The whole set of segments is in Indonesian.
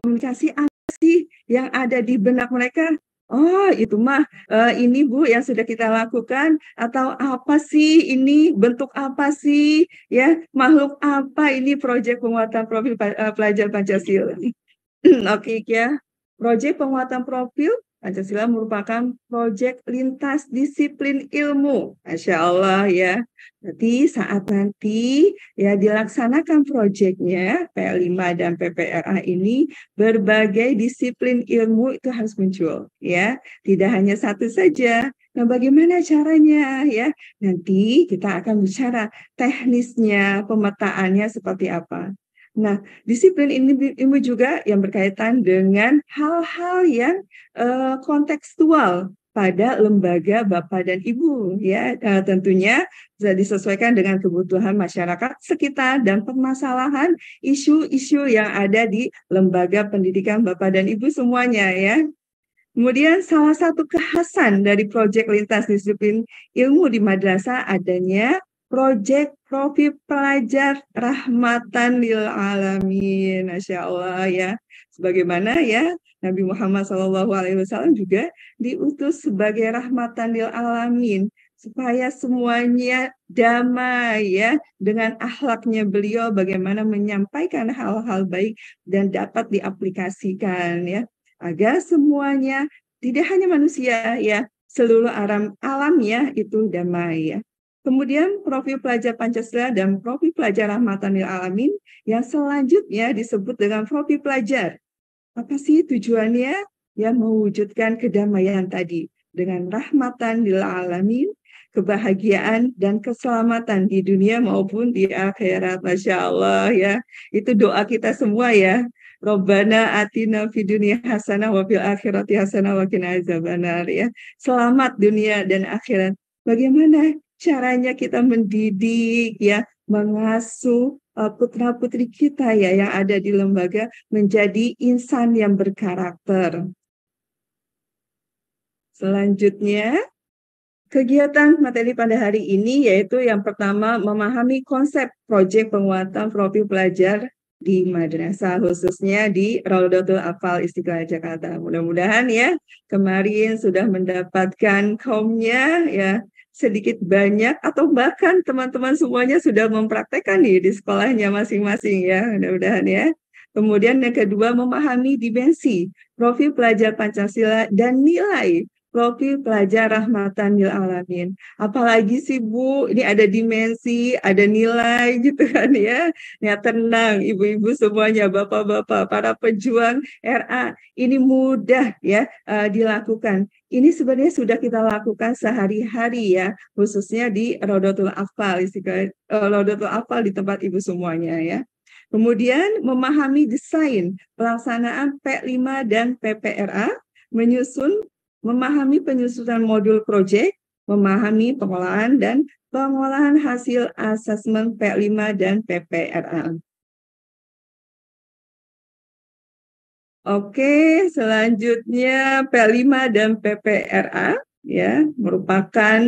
komunikasi apa sih yang ada di benak mereka? Oh, itu mah ini Bu yang sudah kita lakukan, atau apa sih ini, bentuk apa sih ya, makhluk apa ini proyek penguatan profil pelajar Pancasila. Oke ya, proyek penguatan profil Pancasila merupakan proyek lintas disiplin ilmu. Masya Allah ya. Nanti saat nanti ya dilaksanakan proyeknya PL5 dan PPRA ini, berbagai disiplin ilmu itu harus muncul ya. Tidak hanya satu saja. Nah, bagaimana caranya ya? Nanti kita akan bicara teknisnya, pemetaannya seperti apa. Nah, disiplin ilmu juga yang berkaitan dengan hal-hal yang kontekstual pada lembaga Bapak dan Ibu ya, tentunya bisa disesuaikan dengan kebutuhan masyarakat sekitar dan permasalahan isu-isu yang ada di lembaga pendidikan Bapak dan Ibu semuanya ya. Kemudian salah satu kekhasan dari proyek lintas disiplin ilmu di madrasah adanya proyek profil pelajar rahmatan lil alamin. Masya Allah ya. Sebagaimana ya Nabi Muhammad SAW juga diutus sebagai rahmatan lil alamin, supaya semuanya damai ya, dengan akhlaknya beliau bagaimana menyampaikan hal-hal baik dan dapat diaplikasikan ya, agar semuanya, tidak hanya manusia ya, seluruh alam ya itu damai ya. Kemudian profil pelajar Pancasila dan profil pelajar rahmatan lil alamin yang selanjutnya disebut dengan profil pelajar. Apa sih tujuannya? Ya, mewujudkan kedamaian tadi dengan rahmatan lil alamin, kebahagiaan dan keselamatan di dunia maupun di akhirat. Masya Allah ya. Itu doa kita semua ya. Robbana atina fid dunya hasanah wa fil akhirati hasanah wa qina azabannar ya. Selamat dunia dan akhirat. Bagaimana caranya kita mendidik ya, mengasuh putra-putri kita ya yang ada di lembaga menjadi insan yang berkarakter. Selanjutnya, kegiatan materi pada hari ini yaitu yang pertama, memahami konsep proyek penguatan profil pelajar di madrasah, khususnya di Raudatul Atfal Istiqlal Jakarta. Mudah-mudahan ya kemarin sudah mendapatkan kaumnya ya, sedikit banyak atau bahkan teman-teman semuanya sudah mempraktekkan nih di sekolahnya masing-masing ya, mudah-mudahan ya. Kemudian yang kedua, memahami dimensi profil pelajar Pancasila dan nilai profil pelajar rahmatan lil alamin. Apalagi sih Bu, ini ada dimensi, ada nilai gitu kan ya. Ya tenang ibu-ibu semuanya, bapak-bapak, para pejuang RA, ini mudah ya dilakukan. Ini sebenarnya sudah kita lakukan sehari-hari ya, khususnya di Raudatul Atfal, Raudatul Atfal di tempat ibu semuanya ya. Kemudian memahami desain pelaksanaan P5 dan PPRA, memahami penyusunan modul proyek, memahami pengolahan dan pengolahan hasil asesmen P5 dan PPRA. Oke, selanjutnya P5 dan PPRA ya merupakan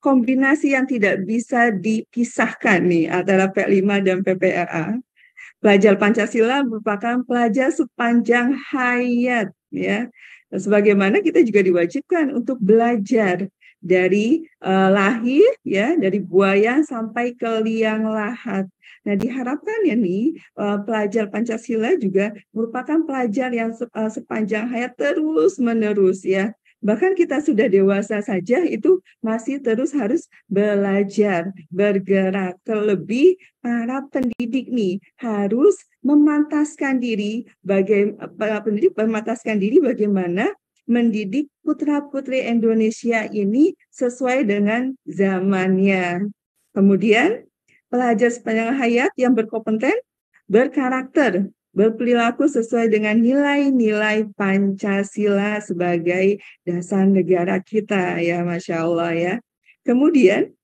kombinasi yang tidak bisa dipisahkan nih antara P5 dan PPRA. Pelajar Pancasila merupakan pelajar sepanjang hayat ya. Sebagaimana kita juga diwajibkan untuk belajar dari lahir ya, dari buaya sampai ke liang lahat. Nah, diharapkan ya nih pelajar Pancasila juga merupakan pelajar yang sepanjang hayat terus menerus ya. Bahkan kita sudah dewasa saja itu masih terus harus belajar, bergerak. Terlebih para pendidik nih harus memantaskan diri, bagaimana mendidik putra-putri Indonesia ini sesuai dengan zamannya. Kemudian pelajar sepanjang hayat yang berkompeten, berkarakter, berperilaku sesuai dengan nilai-nilai Pancasila sebagai dasar negara kita ya, Masya Allah ya. Kemudian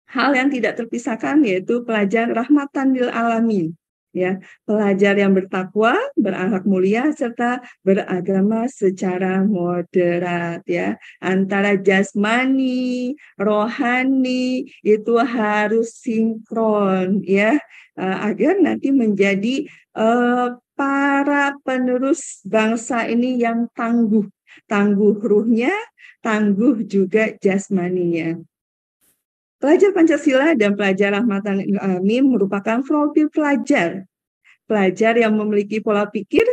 hal yang tidak terpisahkan yaitu pelajar rahmatan lil alamin, ya. Pelajar yang bertakwa, berakhlak mulia, serta beragama secara moderat, ya. Antara jasmani, rohani itu harus sinkron, ya, agar nanti menjadi para penerus bangsa ini yang tangguh, tangguh ruhnya, tangguh juga jasmaninya. Pelajar Pancasila dan pelajar Rahmatan lil Alamin merupakan profil pelajar. Pelajar yang memiliki pola pikir,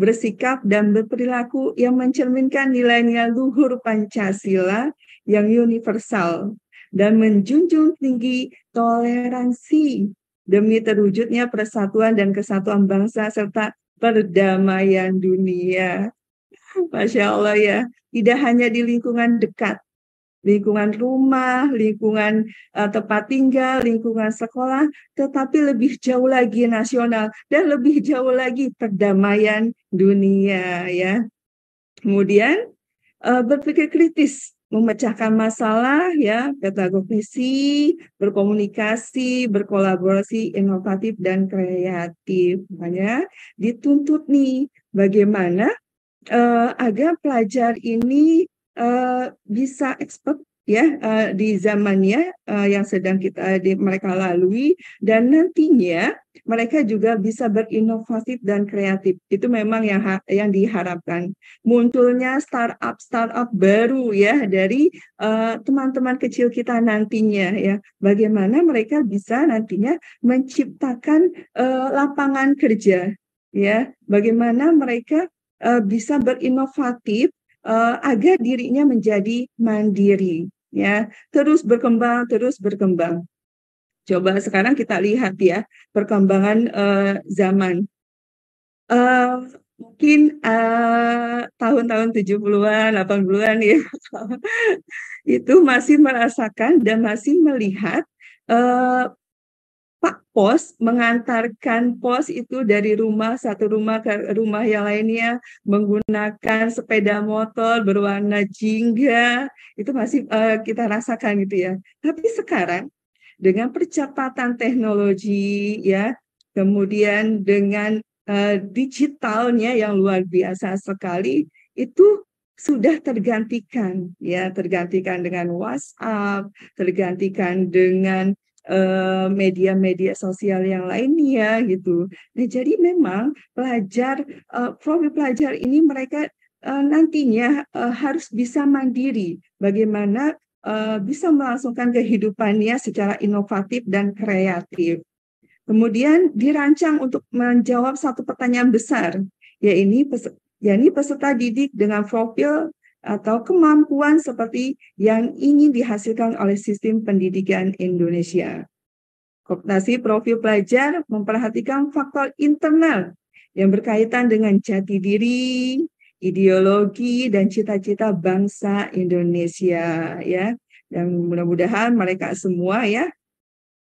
bersikap, dan berperilaku yang mencerminkan nilai-nilai luhur Pancasila yang universal dan menjunjung tinggi toleransi demi terwujudnya persatuan dan kesatuan bangsa serta perdamaian dunia. Masya Allah ya, tidak hanya di lingkungan dekat, lingkungan rumah, lingkungan tempat tinggal, lingkungan sekolah, tetapi lebih jauh lagi nasional dan lebih jauh lagi perdamaian dunia, ya. Kemudian berpikir kritis, memecahkan masalah, ya, petakognisi, berkomunikasi, berkolaborasi, inovatif dan kreatif. Makanya dituntut nih bagaimana agar pelajar ini bisa expert, ya, di zamannya yang sedang mereka lalui, dan nantinya mereka juga bisa berinovatif dan kreatif. Itu memang yang diharapkan. Munculnya startup baru, ya, dari teman-teman kecil kita nantinya, ya. Bagaimana mereka bisa nantinya menciptakan lapangan kerja, ya. Bagaimana mereka bisa berinovatif agar dirinya menjadi mandiri, ya, terus berkembang, terus berkembang. Coba sekarang kita lihat, ya, perkembangan zaman. Mungkin tahun-tahun 70-an, 80-an, ya, itu masih merasakan dan masih melihat Pak Pos mengantarkan pos itu dari satu rumah ke rumah yang lainnya menggunakan sepeda motor berwarna jingga, itu masih kita rasakan gitu, ya. Tapi sekarang dengan percepatan teknologi, ya, kemudian dengan digitalnya yang luar biasa sekali, itu sudah tergantikan, ya, tergantikan dengan WhatsApp, tergantikan dengan media-media sosial yang lainnya gitu. Nah, jadi memang profil pelajar ini mereka nantinya harus bisa mandiri, bagaimana bisa melangsungkan kehidupannya secara inovatif dan kreatif. Kemudian dirancang untuk menjawab satu pertanyaan besar, yakni peserta didik dengan profil atau kemampuan seperti yang ingin dihasilkan oleh sistem pendidikan Indonesia. Kooptasi profil pelajar memperhatikan faktor internal yang berkaitan dengan jati diri, ideologi, dan cita-cita bangsa Indonesia, ya. Dan mudah-mudahan mereka semua, ya,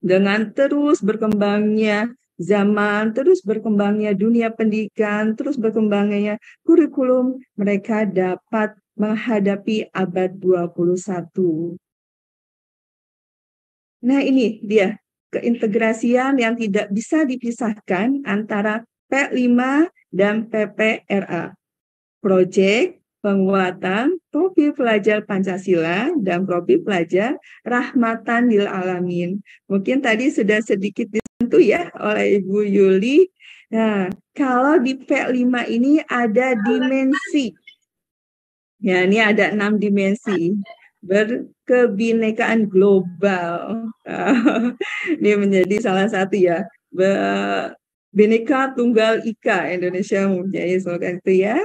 dengan terus berkembangnya zaman, terus berkembangnya dunia pendidikan, terus berkembangnya kurikulum, mereka dapat menghadapi abad 21. Nah, ini dia keintegrasian yang tidak bisa dipisahkan antara P5 dan PPRA. Proyek penguatan profil pelajar Pancasila dan profil pelajar Rahmatan lil Alamin. Mungkin tadi sudah sedikit disentuh, ya, oleh Ibu Yuli. Nah, kalau di P5 ini ada dimensi. Ya, ini ada 6 dimensi. Berkebinekaan global. Ini menjadi salah satu, ya. Bhinneka Tunggal Ika, Indonesia mempunyai slogan itu, ya.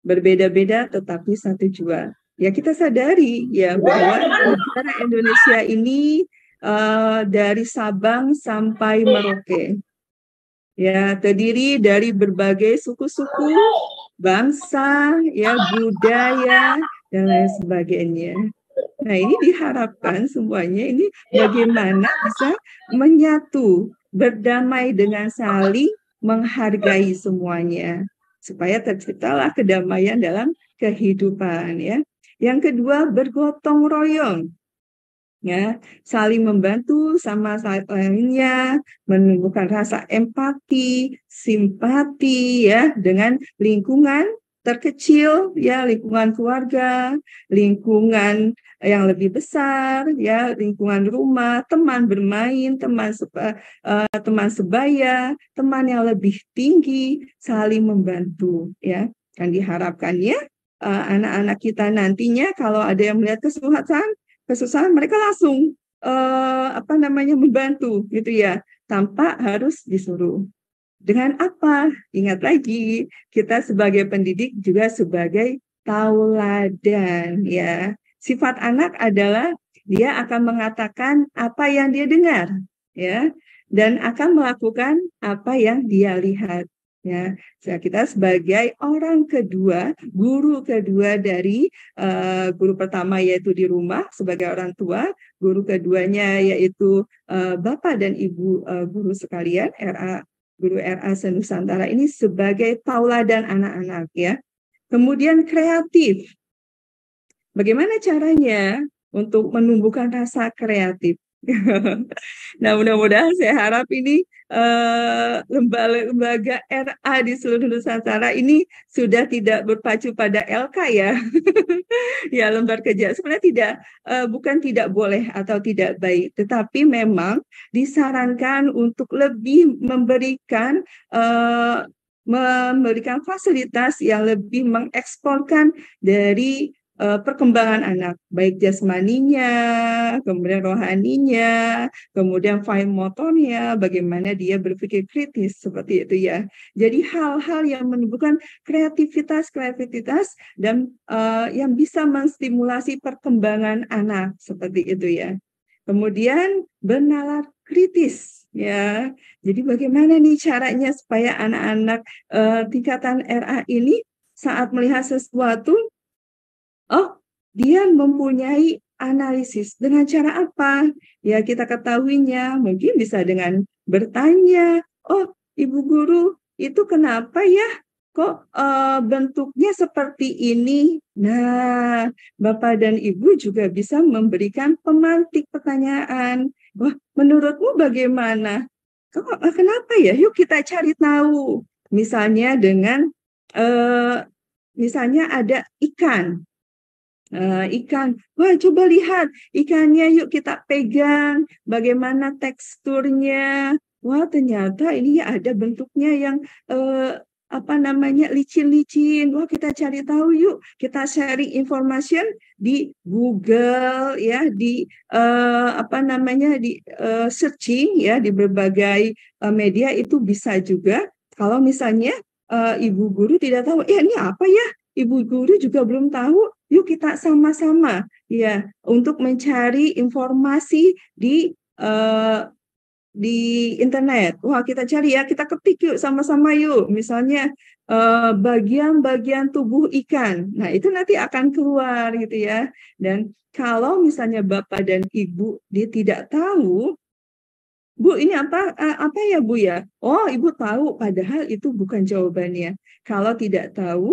Berbeda-beda tetapi satu jua. Ya, kita sadari, ya, bahwa negara Indonesia ini dari Sabang sampai Merauke, ya, terdiri dari berbagai suku-suku, bangsa, ya, budaya, dan lain sebagainya. Nah, ini diharapkan semuanya ini bagaimana bisa menyatu, berdamai dengan saling menghargai semuanya, supaya terciptalah kedamaian dalam kehidupan, ya. Yang kedua, bergotong royong. ya, saling membantu sama lainnya, menumbuhkan rasa empati, simpati ya dengan lingkungan terkecil ya, lingkungan keluarga, lingkungan yang lebih besar ya, lingkungan rumah, teman bermain, teman sebaya, teman yang lebih tinggi, saling membantu ya. Dan diharapkannya anak-anak kita nantinya kalau ada yang melihat kesusahan mereka langsung membantu gitu ya, tanpa harus disuruh. Dengan apa? Ingat lagi, kita sebagai pendidik juga sebagai tauladan ya. Sifat anak adalah dia akan mengatakan apa yang dia dengar ya, dan akan melakukan apa yang dia lihat ya. Kita sebagai orang kedua, guru kedua dari guru pertama yaitu di rumah sebagai orang tua, guru keduanya yaitu Bapak dan Ibu guru sekalian, Guru RA Senusantara ini sebagai tauladan anak-anak ya. Kemudian kreatif. Bagaimana caranya untuk menumbuhkan rasa kreatif? Nah, mudah-mudahan saya harap ini lembaga RA di seluruh Nusantara ini sudah tidak berpacu pada LK ya. Ya, lembar kerja sebenarnya bukan tidak boleh atau tidak baik, tetapi memang disarankan untuk lebih memberikan fasilitas yang lebih mengeksplorkan dari perkembangan anak, baik jasmaninya, kemudian rohaninya, kemudian fine motornya, bagaimana dia berpikir kritis seperti itu ya. Jadi hal-hal yang menumbuhkan kreativitas dan yang bisa menstimulasi perkembangan anak seperti itu ya. Kemudian bernalar kritis ya. Jadi bagaimana nih caranya supaya anak-anak tingkatan RA ini saat melihat sesuatu, dia mempunyai analisis dengan cara apa? Ya kita ketahuinya mungkin bisa dengan bertanya, oh Ibu Guru itu kenapa ya? Kok bentuknya seperti ini? Nah, Bapak dan Ibu juga bisa memberikan pemantik pertanyaan. Wah, menurutmu bagaimana? Kenapa ya? Yuk kita cari tahu. Misalnya dengan misalnya ada ikan. Ikan, wah coba lihat ikannya, yuk kita pegang, bagaimana teksturnya. Wah ternyata ini ada bentuknya yang licin-licin. Wah kita cari tahu yuk, kita sharing information di Google ya, di searching ya di berbagai media itu bisa juga. Kalau misalnya ibu guru tidak tahu, ini apa ya? Ibu guru juga belum tahu, yuk kita sama-sama ya untuk mencari informasi di internet. Wah, kita cari ya, kita ketik yuk sama-sama yuk. Misalnya bagian-bagian tubuh ikan. Nah, itu nanti akan keluar gitu ya. Dan kalau misalnya Bapak dan Ibu dia tidak tahu, Bu, ini apa ya, Bu ya? Oh, Ibu tahu, padahal itu bukan jawabannya. Kalau tidak tahu,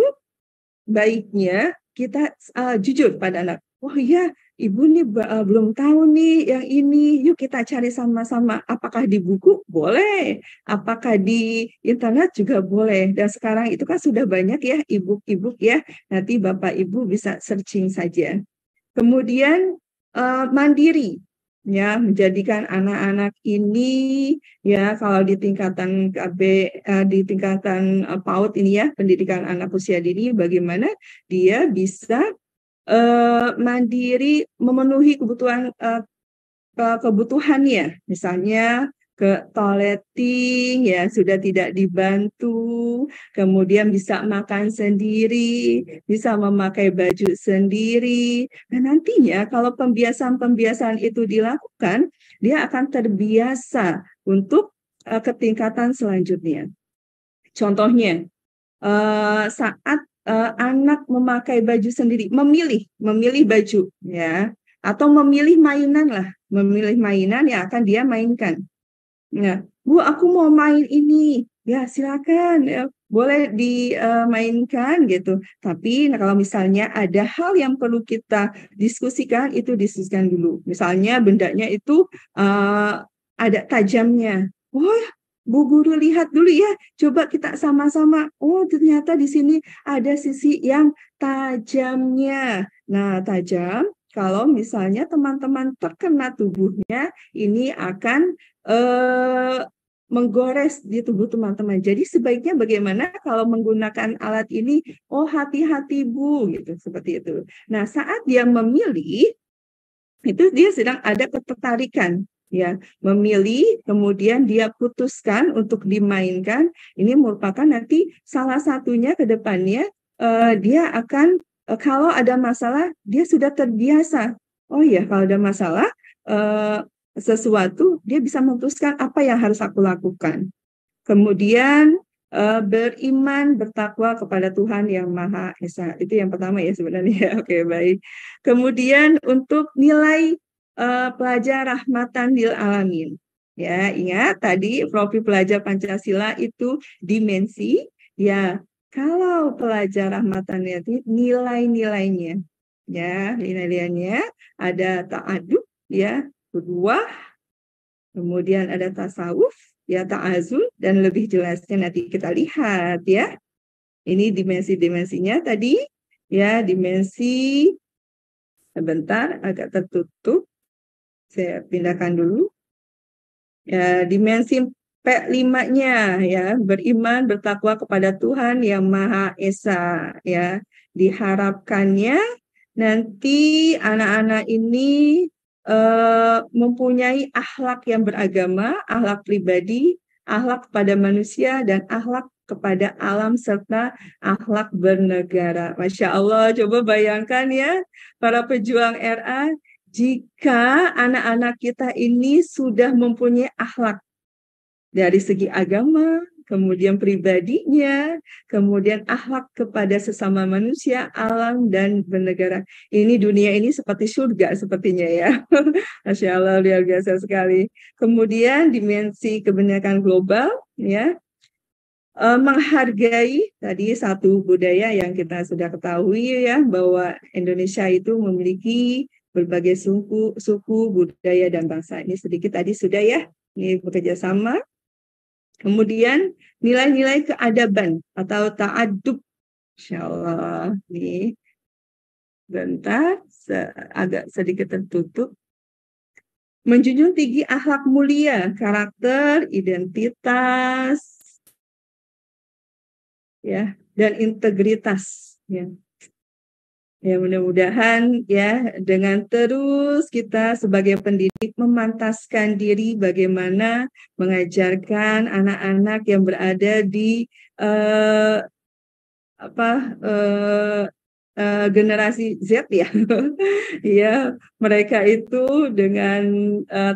baiknya kita jujur pada anak. Oh iya, Ibu nih belum tahu nih yang ini. Yuk kita cari sama-sama. Apakah di buku? Boleh. Apakah di internet juga boleh. Dan sekarang itu kan sudah banyak ya e-book ya. Nanti Bapak Ibu bisa searching saja. Kemudian mandiri. Ya, menjadikan anak-anak ini ya kalau di tingkatan di tingkatan PAUD ini ya, pendidikan anak usia dini, bagaimana dia bisa mandiri memenuhi kebutuhannya, misalnya ke toileting ya sudah tidak dibantu, kemudian bisa makan sendiri, bisa memakai baju sendiri. Nah, nantinya kalau pembiasaan-pembiasaan itu dilakukan, dia akan terbiasa untuk ketingkatan selanjutnya. Contohnya, saat anak memakai baju sendiri, memilih baju ya, atau memilih mainan yang akan dia mainkan. Nah, Bu, aku mau main ini. ya silakan, ya, boleh dimainkan gitu. Tapi nah, kalau misalnya ada hal yang perlu kita diskusikan, itu diskusikan dulu. Misalnya bendanya itu uh, ada tajamnya. Wah, Bu Guru lihat dulu ya. Coba kita sama-sama. Oh, ternyata di sini ada sisi yang tajamnya. Nah, tajam. Kalau misalnya teman-teman terkena tubuhnya, ini akan eh, menggores di tubuh teman-teman. Jadi sebaiknya bagaimana kalau menggunakan alat ini? Oh, hati-hati Bu, gitu seperti itu. Nah, saat dia memilih, itu dia sedang ada ketertarikan, ya, memilih, kemudian dia putuskan untuk dimainkan. Ini merupakan nanti salah satunya ke depannya dia akan kalau ada masalah dia sudah terbiasa. Oh ya, kalau ada masalah eh, sesuatu dia bisa memutuskan apa yang harus aku lakukan. Kemudian beriman, bertakwa kepada Tuhan yang Maha Esa. Itu yang pertama ya sebenarnya. Oke, baik. Kemudian untuk nilai pelajar rahmatan lil alamin. Ya, ingat tadi profil pelajar Pancasila itu dimensi. Ya, kalau pelajar rahmatan itu nilai-nilainya. Ya, nilai-nilainya ada ta'adub, ya, kedua, kemudian ada tasawuf, ya ta'azul, dan lebih jelasnya nanti kita lihat ya. Ini dimensi-dimensinya tadi, ya dimensi, sebentar agak tertutup, saya pindahkan dulu. Ya, dimensi P5-nya ya, beriman, bertakwa kepada Tuhan yang Maha Esa ya. Diharapkannya nanti anak-anak ini mempunyai akhlak yang beragama, akhlak pribadi, akhlak kepada manusia, dan akhlak kepada alam serta akhlak bernegara. Masya Allah, coba bayangkan ya, para pejuang RA, jika anak-anak kita ini sudah mempunyai akhlak dari segi agama, kemudian pribadinya, kemudian akhlak kepada sesama manusia, alam, dan bernegara. Ini dunia ini seperti surga sepertinya ya. Masya Allah, luar biasa sekali. Kemudian dimensi kebinekaan global, ya, menghargai tadi satu budaya yang kita sudah ketahui ya, bahwa Indonesia itu memiliki berbagai suku, budaya, dan bangsa. Ini sedikit tadi sudah ya, ini bekerja sama. Kemudian nilai-nilai keadaban atau ta'adub. Insya Allah. Nih, bentar, agak sedikit tertutup. Menjunjung tinggi akhlak mulia, karakter, identitas, ya, dan integritas. Ya. Ya, mudah-mudahan ya dengan terus kita sebagai pendidik memantaskan diri bagaimana mengajarkan anak-anak yang berada di eh, apa generasi Z ya. Ya, mereka itu dengan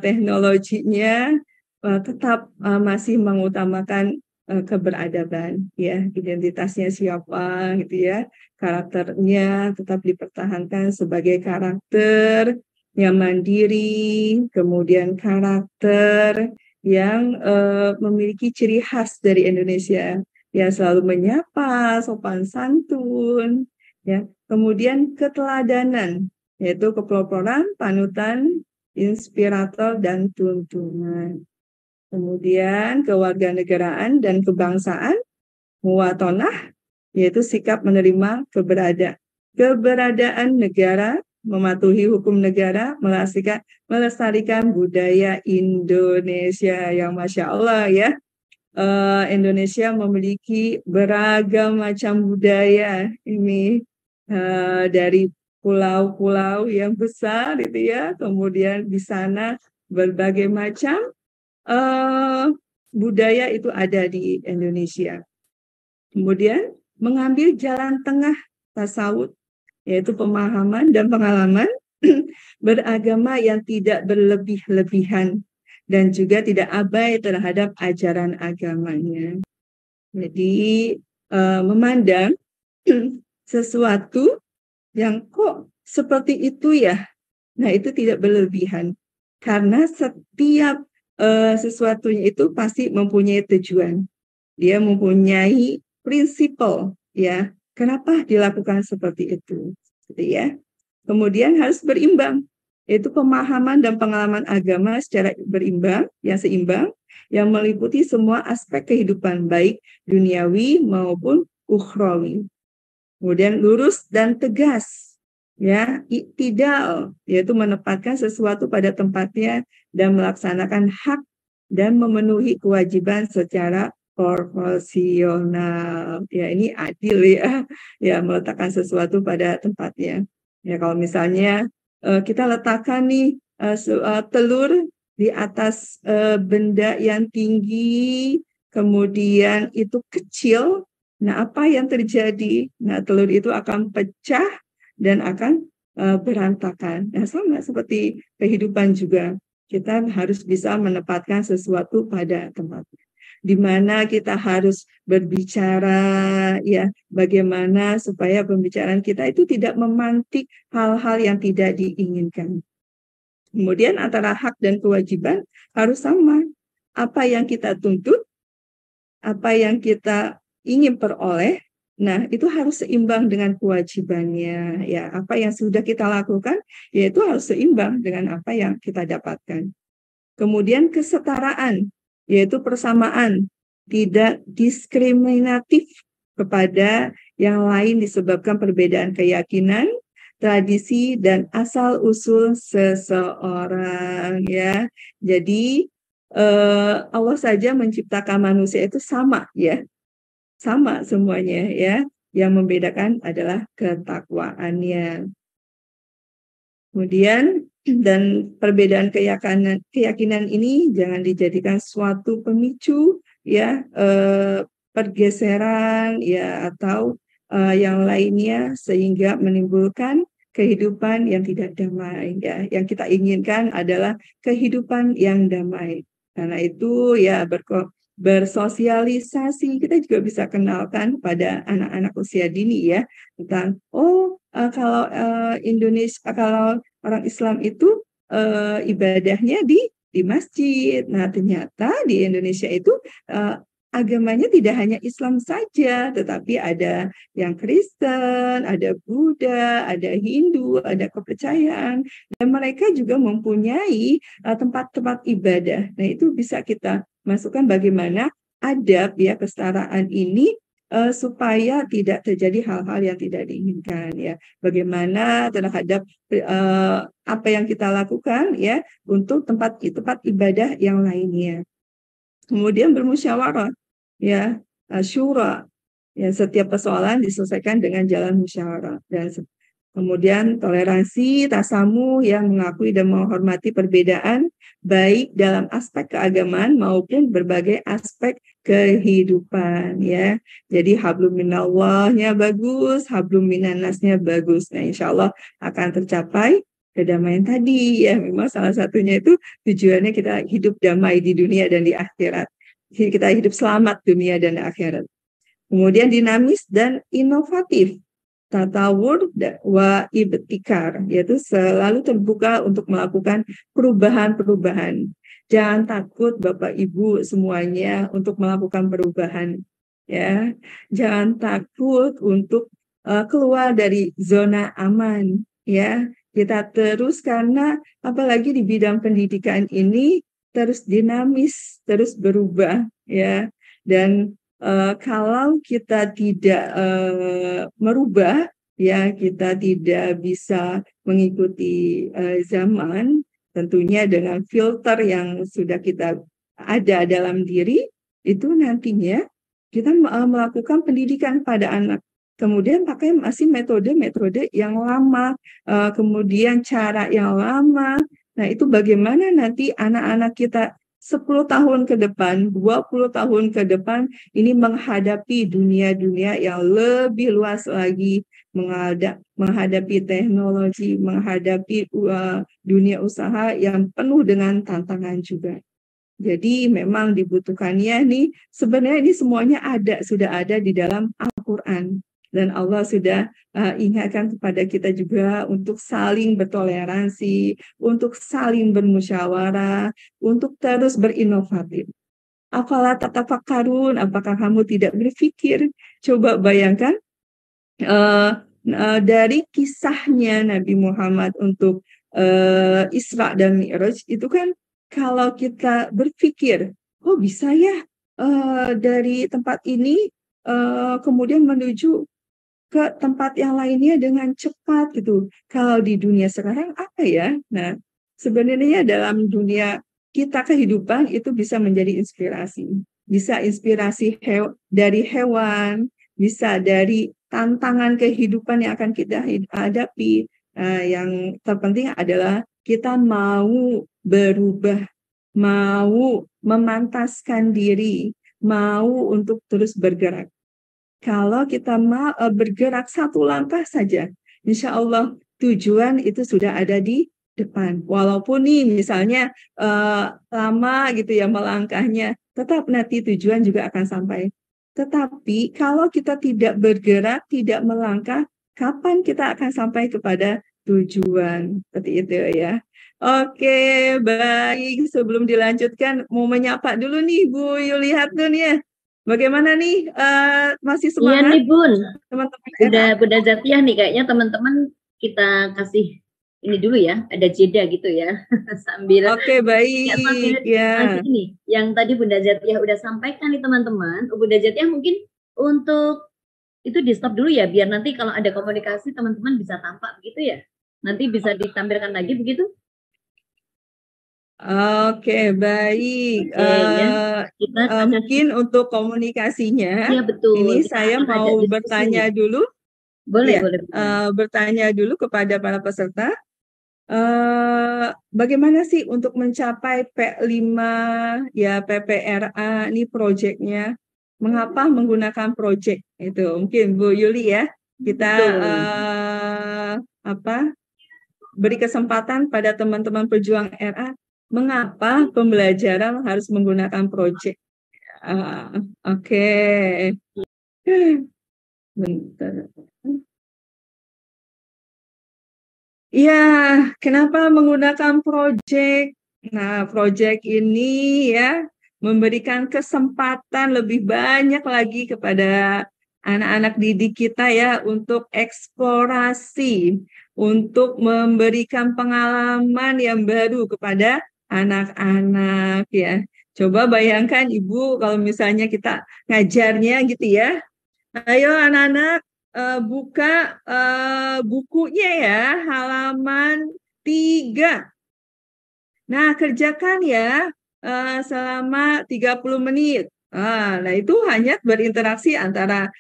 teknologinya tetap masih mengutamakan keberadaban ya, identitasnya siapa gitu ya, karakternya tetap dipertahankan sebagai karakter yang mandiri, kemudian karakter yang memiliki ciri khas dari Indonesia, ya selalu menyapa, sopan santun, ya. Kemudian keteladanan, yaitu kepeloporan, panutan, inspirator, dan tuntunan. Kemudian kewarganegaraan dan kebangsaan, muwatonah, yaitu sikap menerima keberadaan negara, mematuhi hukum negara, melestarikan budaya Indonesia yang Masya Allah ya. Indonesia memiliki beragam macam budaya ini, dari pulau-pulau yang besar itu ya, kemudian di sana berbagai macam budaya itu ada di Indonesia. Kemudian mengambil jalan tengah tasawuf, yaitu pemahaman dan pengalaman beragama yang tidak berlebih-lebihan dan juga tidak abai terhadap ajaran agamanya. Jadi memandang sesuatu yang kok seperti itu ya, nah itu tidak berlebihan karena setiap sesuatunya itu pasti mempunyai tujuan. dia mempunyai prinsipal, ya. Kenapa dilakukan seperti itu? Gitu ya. Kemudian harus berimbang, yaitu pemahaman dan pengalaman agama secara berimbang, yang seimbang, yang meliputi semua aspek kehidupan, baik duniawi maupun ukhrawi. Kemudian lurus dan tegas, ya, iktidal, yaitu menempatkan sesuatu pada tempatnya dan melaksanakan hak dan memenuhi kewajiban secara proporsional. Ya, ini adil ya, ya meletakkan sesuatu pada tempatnya. Ya, kalau misalnya kita letakkan nih telur di atas benda yang tinggi, kemudian itu kecil. Nah, apa yang terjadi? Nah, telur itu akan pecah dan akan berantakan. Nah, sama seperti kehidupan juga. Kita harus bisa menempatkan sesuatu pada tempatnya. Di mana kita harus berbicara, ya, bagaimana supaya pembicaraan kita itu tidak memantik hal-hal yang tidak diinginkan. Kemudian antara hak dan kewajiban harus sama. Apa yang kita tuntut, apa yang kita ingin peroleh, nah itu harus seimbang dengan kewajibannya. Ya, apa yang sudah kita lakukan, yaitu harus seimbang dengan apa yang kita dapatkan. Kemudian kesetaraan, yaitu persamaan, tidak diskriminatif kepada yang lain disebabkan perbedaan keyakinan, tradisi, dan asal-usul seseorang. Ya, jadi Allah saja menciptakan manusia itu sama, ya, sama semuanya, ya. Yang membedakan adalah ketakwaannya. Kemudian dan perbedaan keyakinan ini jangan dijadikan suatu pemicu, ya, pergeseran, ya, atau yang lainnya sehingga menimbulkan kehidupan yang tidak damai, ya. Yang kita inginkan adalah kehidupan yang damai. Karena itu ya bersosialisasi, kita juga bisa kenalkan pada anak-anak usia dini, ya, tentang kalau Indonesia, kalau orang Islam itu ibadahnya di masjid. Nah, ternyata di Indonesia itu agamanya tidak hanya Islam saja, tetapi ada yang Kristen, ada Buddha, ada Hindu, ada kepercayaan, dan mereka juga mempunyai tempat-tempat ibadah. Nah, itu bisa kita masukkan bagaimana adab, ya, kesetaraan ini supaya tidak terjadi hal-hal yang tidak diinginkan, ya. Bagaimana terhadap apa yang kita lakukan, ya, untuk tempat ibadah yang lainnya. Kemudian bermusyawarah, ya, syura, ya, setiap persoalan diselesaikan dengan jalan musyawarah. Dan kemudian toleransi, tasamuh, yang mengakui dan menghormati perbedaan baik dalam aspek keagamaan maupun berbagai aspek kehidupan, ya. Jadi hablum minallahnya bagus, hablum minannasnya bagus. Nah, insya Allah akan tercapai kedamaian tadi, ya. Memang salah satunya itu tujuannya kita hidup damai di dunia dan di akhirat. Jadi kita hidup selamat dunia dan akhirat. Kemudian dinamis dan inovatif, tatawur wa ibtikar, yaitu selalu terbuka untuk melakukan perubahan-perubahan. Jangan takut Bapak Ibu semuanya untuk melakukan perubahan, ya. Jangan takut untuk keluar dari zona aman, ya. Kita terus, karena apalagi di bidang pendidikan ini terus dinamis, terus berubah, ya. Dan kalau kita tidak merubah, ya, kita tidak bisa mengikuti zaman, tentunya dengan filter yang sudah kita ada dalam diri, itu nantinya kita melakukan pendidikan pada anak. Kemudian pakai masih metode-metode yang lama, kemudian cara yang lama. Nah, itu bagaimana nanti anak-anak kita 10 tahun ke depan, 20 tahun ke depan, ini menghadapi dunia-dunia yang lebih luas lagi, menghadapi teknologi, menghadapi dunia usaha yang penuh dengan tantangan juga. Jadi memang dibutuhkannya nih, sebenarnya ini semuanya sudah ada di dalam Al-Quran. Dan Allah sudah ingatkan kepada kita juga untuk saling bertoleransi, untuk saling bermusyawarah, untuk terus berinovatif. Afala tatafakkarun, apakah kamu tidak berpikir? Coba bayangkan eh, dari kisahnya Nabi Muhammad untuk Isra dan Mi'raj itu kan, kalau kita berpikir, oh bisa ya dari tempat ini kemudian menuju ke tempat yang lainnya dengan cepat gitu. Kalau di dunia sekarang apa ya? Nah, sebenarnya dalam dunia kita kehidupan itu bisa menjadi inspirasi. Bisa inspirasi dari hewan, bisa dari tantangan kehidupan yang akan kita hadapi. Yang terpenting adalah kita mau berubah, mau memantaskan diri, mau untuk terus bergerak. Kalau kita mau bergerak satu langkah saja, insya Allah tujuan itu sudah ada di depan. Walaupun nih misalnya lama gitu ya melangkahnya, tetap nanti tujuan juga akan sampai. Tetapi kalau kita tidak bergerak, tidak melangkah, kapan kita akan sampai kepada tujuan? Seperti itu ya. Oke, baik. Sebelum dilanjutkan, mau menyapa dulu nih Bu Yuli Hatun ya. Bagaimana nih? Masih Iya semangat nih Bun, teman-teman udah RA? Bunda Zatiah nih kayaknya teman-teman kita kasih ini dulu ya, ada jeda gitu ya, sambil Oke, ya sambil baik ya. masih ini yang tadi Bunda Zatiah udah sampaikan nih teman-teman. Bunda Zatiah mungkin untuk itu di stop dulu ya, biar nanti kalau ada komunikasi teman-teman bisa tampak begitu ya. Nanti bisa ditampilkan lagi begitu. Oke, baik. Oke ya, kita akan Mungkin untuk komunikasinya, iya betul, ini kita saya akan ajak mau diskusi nih. bertanya dulu, Boleh, ya, boleh. bertanya dulu kepada para peserta. Bagaimana sih untuk mencapai P5 ya PPRA ini proyeknya? Mengapa menggunakan proyek itu? Mungkin Bu Yuli ya, kita Betul. apa beri kesempatan pada teman-teman pejuang RA, mengapa pembelajaran harus menggunakan proyek? Oke. Bentar. Ya, kenapa menggunakan proyek? Nah, proyek ini ya memberikan kesempatan lebih banyak lagi kepada anak-anak didik kita ya untuk eksplorasi, untuk memberikan pengalaman yang baru kepada anak-anak ya. Coba bayangkan Ibu kalau misalnya kita ngajarnya gitu ya. Ayo anak-anak buka bukunya ya, halaman 3. Nah, kerjakan ya selama 30 menit. Nah, itu hanya berinteraksi antara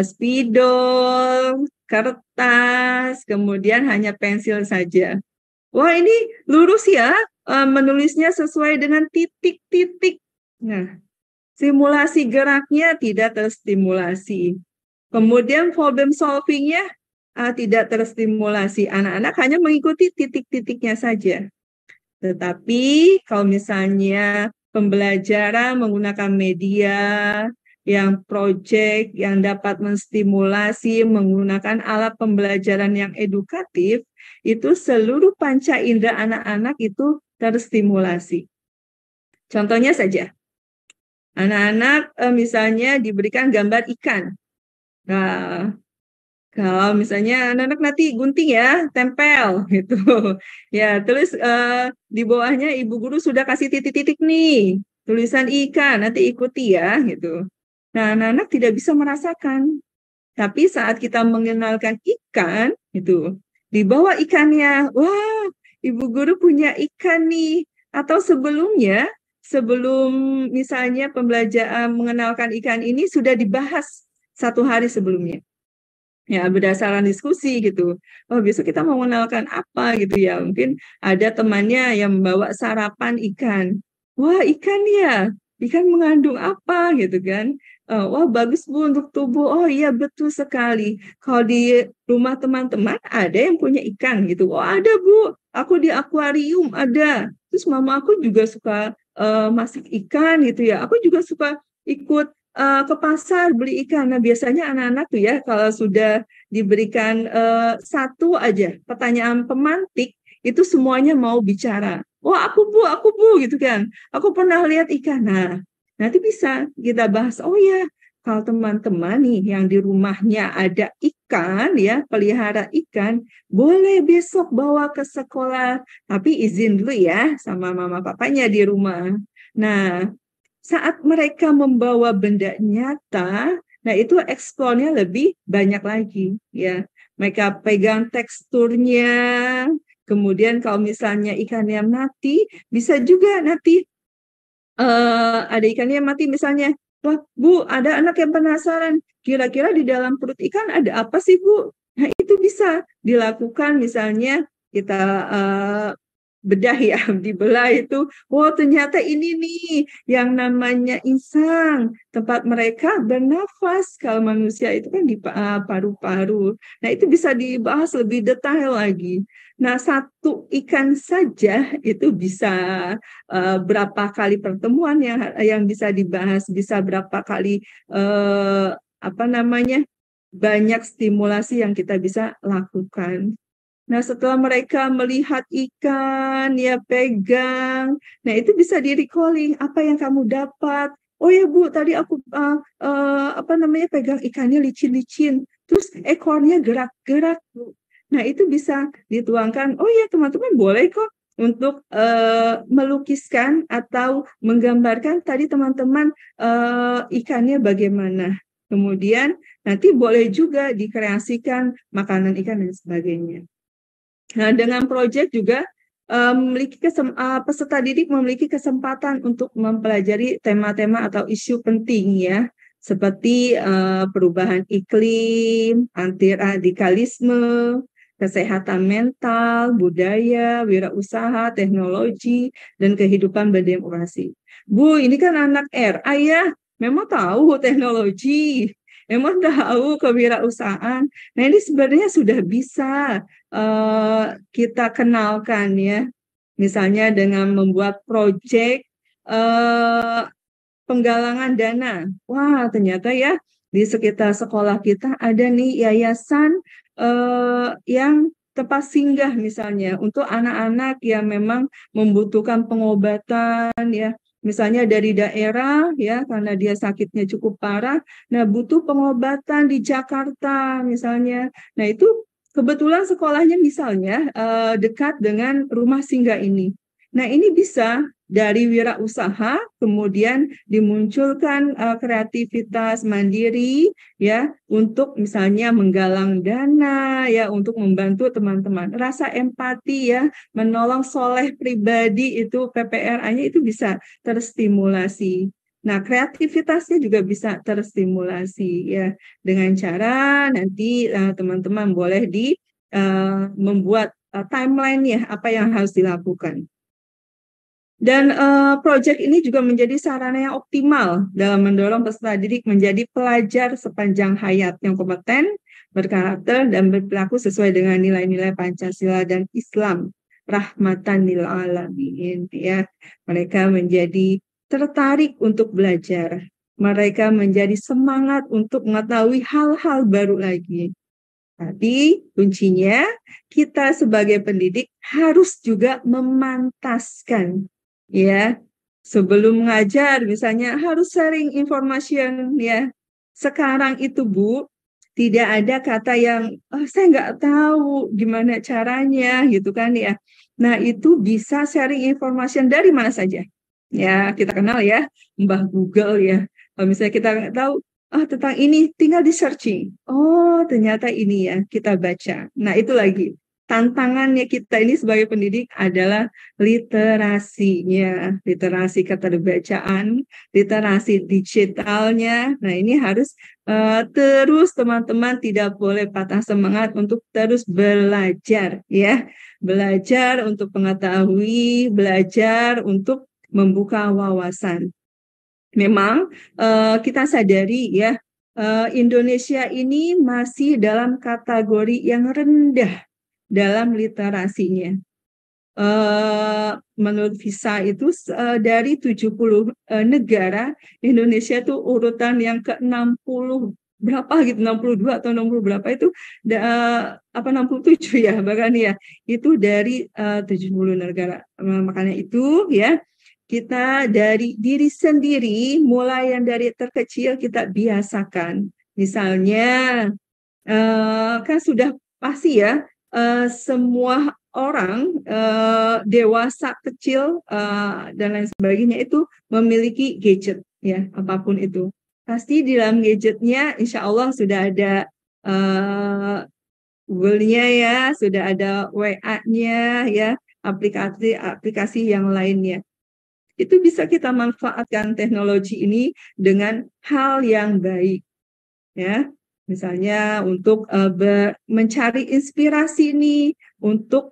spidol, kertas, kemudian hanya pensil saja. Wah, ini lurus ya, menulisnya sesuai dengan titik-titik. Nah, simulasi geraknya tidak terstimulasi. Kemudian problem solving-nya tidak terstimulasi. Anak-anak hanya mengikuti titik-titiknya saja. Tetapi kalau misalnya pembelajaran menggunakan media yang project, yang dapat menstimulasi menggunakan alat pembelajaran yang edukatif, itu seluruh panca indera anak-anak itu terstimulasi. Contohnya saja, anak-anak misalnya diberikan gambar ikan. Nah, kalau misalnya anak-anak nanti gunting ya, tempel gitu. Ya, terus di bawahnya ibu guru sudah kasih titik-titik nih, tulisan ikan, nanti ikuti ya gitu. Nah, anak-anak tidak bisa merasakan. Tapi saat kita mengenalkan ikan, itu di bawah ikannya, wah, ibu guru punya ikan nih. Atau sebelumnya, sebelum misalnya pembelajaran mengenalkan ikan ini sudah dibahas 1 hari sebelumnya. Ya, berdasarkan diskusi gitu. Oh, besok kita mau mengenalkan apa gitu ya. Mungkin ada temannya yang membawa sarapan ikan. Wah, ikan ya. Ikan mengandung apa gitu kan. Wah, bagus Bu untuk tubuh. Oh iya, betul sekali. Kalau di rumah teman-teman ada yang punya ikan gitu. Oh, ada Bu. Aku di akuarium ada. Terus mama aku juga suka masak ikan gitu ya. Aku juga suka ikut ke pasar beli ikan. Nah, biasanya anak-anak tuh ya kalau sudah diberikan satu aja pertanyaan pemantik, itu semuanya mau bicara. Wah, aku bu gitu kan. Aku pernah lihat ikan. Nah, Nanti bisa kita bahas, oh ya, kalau teman-teman nih yang di rumahnya ada ikan ya, pelihara ikan, boleh besok bawa ke sekolah, tapi izin dulu ya sama mama papanya di rumah. Nah, saat mereka membawa benda nyata, nah itu eksplornya lebih banyak lagi ya. Mereka pegang teksturnya, kemudian kalau misalnya ikannya mati, bisa juga nanti ada ikannya mati misalnya. Wah, Bu, ada anak yang penasaran. Kira-kira di dalam perut ikan ada apa sih, Bu? Nah, itu bisa dilakukan misalnya kita bedah ya, dibelah itu. Oh, ternyata ini nih yang namanya insang, tempat mereka bernafas. Kalau manusia itu kan di paru-paru. Nah, itu bisa dibahas lebih detail lagi. Nah, satu ikan saja itu bisa berapa kali pertemuan yang bisa dibahas, bisa berapa kali apa namanya banyak stimulasi yang kita bisa lakukan. Nah, setelah mereka melihat ikan, ya pegang, nah itu bisa di recalling apa yang kamu dapat. Oh ya Bu, tadi aku apa namanya pegang ikannya licin-licin, terus ekornya gerak-gerak Bu. Nah itu bisa dituangkan. Oh ya teman-teman boleh kok untuk melukiskan atau menggambarkan tadi teman-teman ikannya bagaimana. Kemudian nanti boleh juga dikreasikan makanan ikan dan sebagainya. Nah, dengan proyek juga peserta didik memiliki kesempatan untuk mempelajari tema-tema atau isu penting ya, seperti perubahan iklim, anti radikalisme, kesehatan mental, budaya, wirausaha, teknologi, dan kehidupan berdemokrasi. Bu, ini kan anak RA ya, memang tahu teknologi, memang tahu kewirausahaan. Nah, ini sebenarnya sudah bisa kita kenalkan ya, misalnya dengan membuat proyek penggalangan dana. Wah, ternyata ya di sekitar sekolah kita ada nih yayasan yang tempat singgah misalnya untuk anak-anak yang memang membutuhkan pengobatan ya. Misalnya dari daerah ya karena dia sakitnya cukup parah, nah butuh pengobatan di Jakarta misalnya. Nah, itu kebetulan sekolahnya misalnya dekat dengan rumah singgah ini. Nah, ini bisa dari wirausaha, kemudian dimunculkan kreativitas mandiri ya untuk misalnya menggalang dana ya untuk membantu teman-teman. Rasa empati ya, menolong soleh pribadi itu PPRA-nya itu bisa terstimulasi. Nah, kreativitasnya juga bisa terstimulasi ya dengan cara nanti teman-teman boleh membuat timeline ya apa yang harus dilakukan. Dan proyek ini juga menjadi sarana yang optimal dalam mendorong peserta didik menjadi pelajar sepanjang hayat yang kompeten, berkarakter, dan berperilaku sesuai dengan nilai-nilai Pancasila dan Islam. Rahmatan lil alamin ya. Mereka menjadi tertarik untuk belajar. Mereka menjadi semangat untuk mengetahui hal-hal baru lagi. Tapi kuncinya kita sebagai pendidik harus juga memantaskan ya. Sebelum mengajar misalnya harus sharing information ya. Sekarang itu Bu, tidak ada kata yang saya nggak tahu gimana caranya gitu kan ya. Nah, itu bisa sharing information dari mana saja. Ya, kita kenal ya, Mbah Google ya. Kalau misalnya kita nggak tahu, tentang ini tinggal di searching. Oh, ternyata ini ya, kita baca. Nah, itu lagi. Tantangannya kita ini sebagai pendidik adalah literasinya, literasi keterbacaan, literasi digitalnya. Nah, ini harus terus teman-teman tidak boleh patah semangat untuk terus belajar ya. Belajar untuk mengetahui, belajar untuk membuka wawasan. Memang kita sadari ya, Indonesia ini masih dalam kategori yang rendah dalam literasinya. Menurut VISA itu dari 70 negara, Indonesia itu urutan yang ke-60 berapa gitu, 62 atau 60 berapa itu apa 67 ya bahkan ya. Itu dari 70 negara. Makanya itu ya kita dari diri sendiri, mulai yang dari terkecil kita biasakan. Misalnya, kan sudah pasti ya, semua orang dewasa, kecil, dan lain sebagainya itu memiliki gadget, ya, apapun itu. Pasti di dalam gadgetnya, insya Allah sudah ada Google-nya ya, sudah ada WA-nya ya, aplikasi-aplikasi yang lainnya. Itu bisa kita manfaatkan teknologi ini dengan hal yang baik, ya. Misalnya untuk mencari inspirasi nih, untuk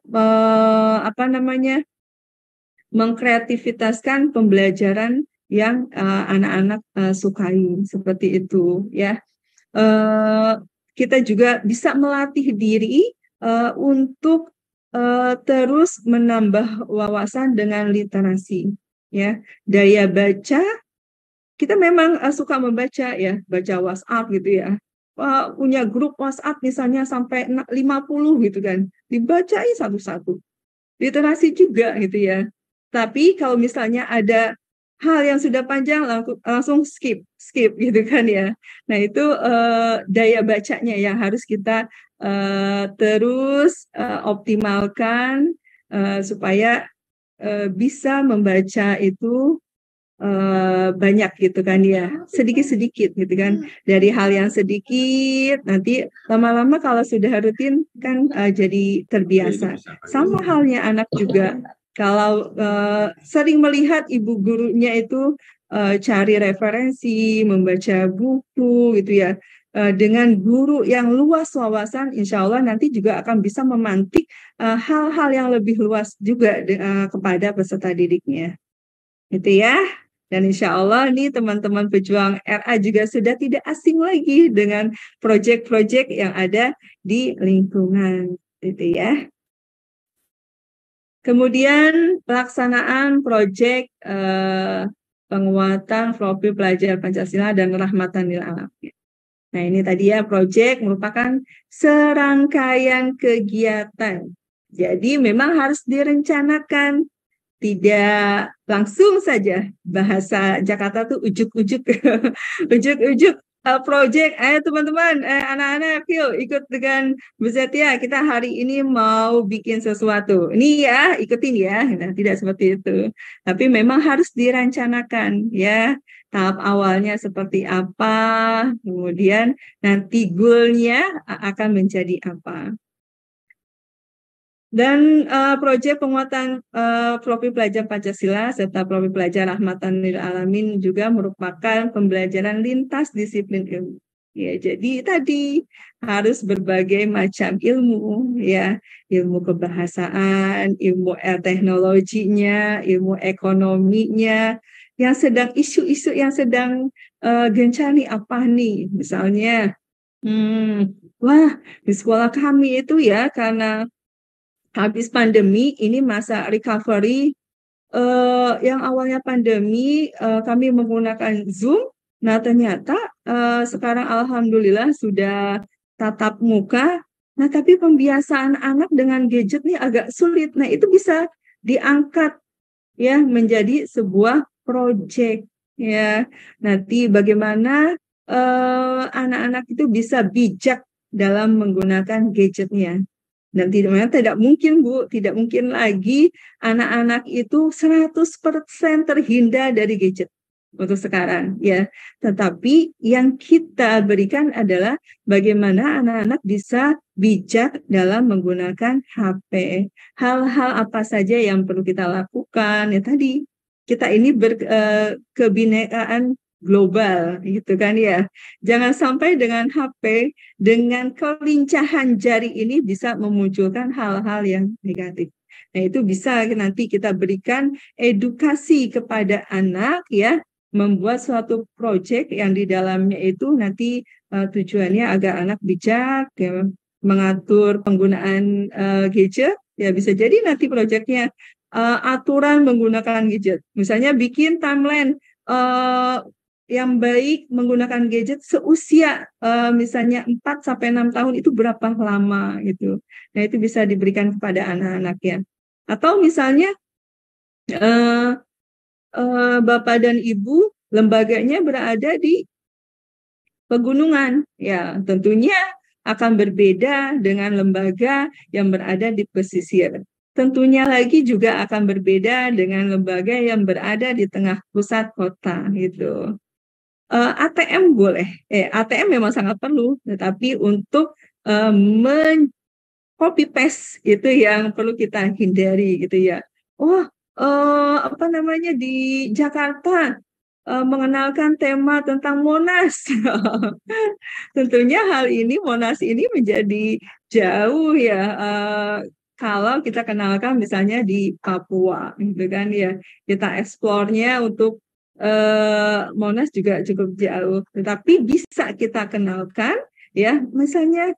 mengkreativitaskan pembelajaran yang anak-anak sukai, seperti itu, ya. Eh, kita juga bisa melatih diri untuk terus menambah wawasan dengan literasi, ya. Daya baca, kita memang suka membaca ya, baca WhatsApp gitu ya. Punya grup WhatsApp misalnya sampai 50 gitu kan, dibacain satu-satu. Literasi juga gitu ya. Tapi kalau misalnya ada hal yang sudah panjang, langsung skip gitu kan ya. Nah itu daya bacanya yang harus kita terus optimalkan supaya bisa membaca itu banyak gitu kan ya, sedikit-sedikit gitu kan, dari hal yang sedikit nanti lama-lama kalau sudah rutin kan jadi terbiasa. Sama halnya anak juga, kalau sering melihat ibu gurunya itu cari referensi, membaca buku gitu ya, dengan guru yang luas wawasan, insya Allah nanti juga akan bisa memantik hal-hal yang lebih luas juga kepada peserta didiknya. Itu ya. Dan insya Allah nih teman-teman pejuang RA juga sudah tidak asing lagi dengan proyek-proyek yang ada di lingkungan. Itu ya. Kemudian pelaksanaan proyek penguatan profil pelajar Pancasila dan rahmatan lil alamin. Nah ini tadi ya, proyek merupakan serangkaian kegiatan. Jadi memang harus direncanakan, tidak langsung saja. Bahasa Jakarta tuh ujuk-ujuk ujuk-ujuk project. Ayo teman-teman, anak-anak yuk ikut dengan Bu Zetia, kita hari ini mau bikin sesuatu ini ya, ikutin ya. Nah, tidak seperti itu, tapi memang harus dirancanakan ya, tahap awalnya seperti apa, kemudian nanti goal-nya akan menjadi apa. Dan proyek penguatan profil pelajar Pancasila serta profil pelajar rahmatan lil alamin juga merupakan pembelajaran lintas disiplin ilmu. Ya, jadi tadi harus berbagai macam ilmu, ya, ilmu kebahasaan, ilmu teknologinya, ilmu ekonominya, yang sedang isu-isu yang sedang gencar nih apa nih, misalnya, wah di sekolah kami itu ya karena habis pandemi, ini masa recovery, yang awalnya pandemi kami menggunakan Zoom. Nah ternyata sekarang alhamdulillah sudah tatap muka. Nah tapi pembiasaan anak dengan gadget nih agak sulit. Nah itu bisa diangkat ya menjadi sebuah proyek ya. Nanti bagaimana anak-anak itu bisa bijak dalam menggunakan gadgetnya. Dan tidak mungkin, Bu, tidak mungkin lagi anak-anak itu 100% terhindar dari gadget untuk sekarang, ya. Tetapi yang kita berikan adalah bagaimana anak-anak bisa bijak dalam menggunakan HP. Hal-hal apa saja yang perlu kita lakukan, ya tadi. Kita ini berkebinekaan global gitu kan ya. Jangan sampai dengan HP, dengan kelincahan jari ini bisa memunculkan hal-hal yang negatif. Nah, itu bisa nanti kita berikan edukasi kepada anak ya, membuat suatu proyek yang di dalamnya itu nanti tujuannya agar anak bijak ya, mengatur penggunaan gadget, ya bisa jadi nanti proyeknya aturan menggunakan gadget. Misalnya bikin timeline yang baik menggunakan gadget seusia misalnya 4 sampai 6 tahun itu berapa lama gitu. Nah, itu bisa diberikan kepada anak-anak ya. Atau misalnya Bapak dan Ibu lembaganya berada di pegunungan, ya tentunya akan berbeda dengan lembaga yang berada di pesisir. Tentunya lagi juga akan berbeda dengan lembaga yang berada di tengah pusat kota gitu. ATM boleh, ATM memang sangat perlu, tetapi untuk copy paste itu yang perlu kita hindari gitu ya. Oh, apa namanya di Jakarta mengenalkan tema tentang Monas. Tentunya hal ini Monas ini menjadi jauh ya kalau kita kenalkan misalnya di Papua gitu kan ya. Kita eksplornya untuk Monas juga cukup jauh, tetapi bisa kita kenalkan ya misalnya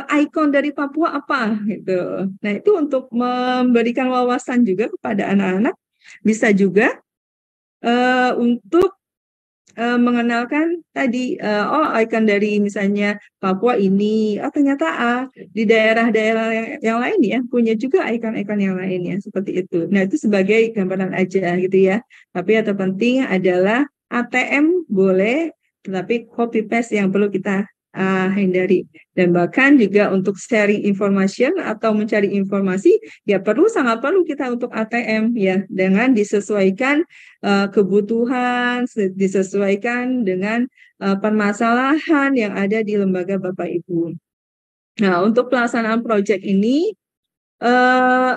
ikon dari Papua apa gitu. Nah, itu untuk memberikan wawasan juga kepada anak-anak, bisa juga untuk mengenalkan tadi oh ikon dari misalnya Papua ini, oh ternyata di daerah-daerah yang lain ya punya juga ikon-ikon yang lainnya seperti itu. Nah, itu sebagai gambaran aja gitu ya. Tapi yang terpenting adalah ATM boleh, tetapi copy paste yang perlu kita hindari. Dan bahkan juga untuk sharing information atau mencari informasi ya sangat perlu kita untuk ATM ya dengan disesuaikan kebutuhan, disesuaikan dengan permasalahan yang ada di lembaga Bapak Ibu. Nah, untuk pelaksanaan proyek ini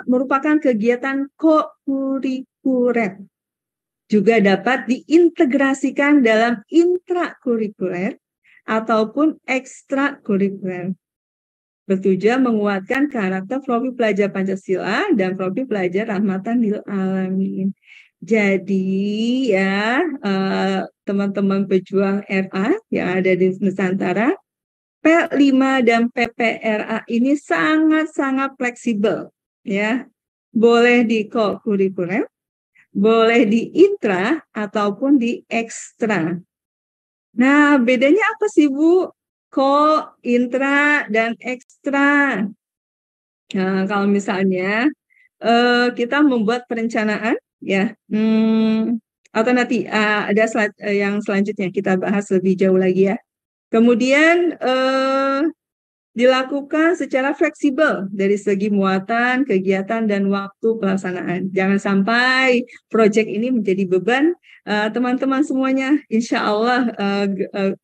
merupakan kegiatan kokurikuler, juga dapat diintegrasikan dalam intrakurikuler ataupun ekstrakurikuler. Bertujuan menguatkan karakter profil pelajar Pancasila dan profil pelajar rahmatan lil alamin. Jadi ya teman-teman pejuang RA yang ada di Nusantara, P5 dan PPRA ini sangat-sangat fleksibel ya. Boleh di co-kurikuler, boleh di intra ataupun di ekstra. Nah, bedanya apa sih Bu? Intra, dan ekstra. Nah, kalau misalnya kita membuat perencanaan, ya, atau nanti ada slide yang selanjutnya kita bahas lebih jauh lagi ya. Kemudian dilakukan secara fleksibel dari segi muatan, kegiatan, dan waktu pelaksanaan. Jangan sampai proyek ini menjadi beban teman-teman semuanya. Insya Allah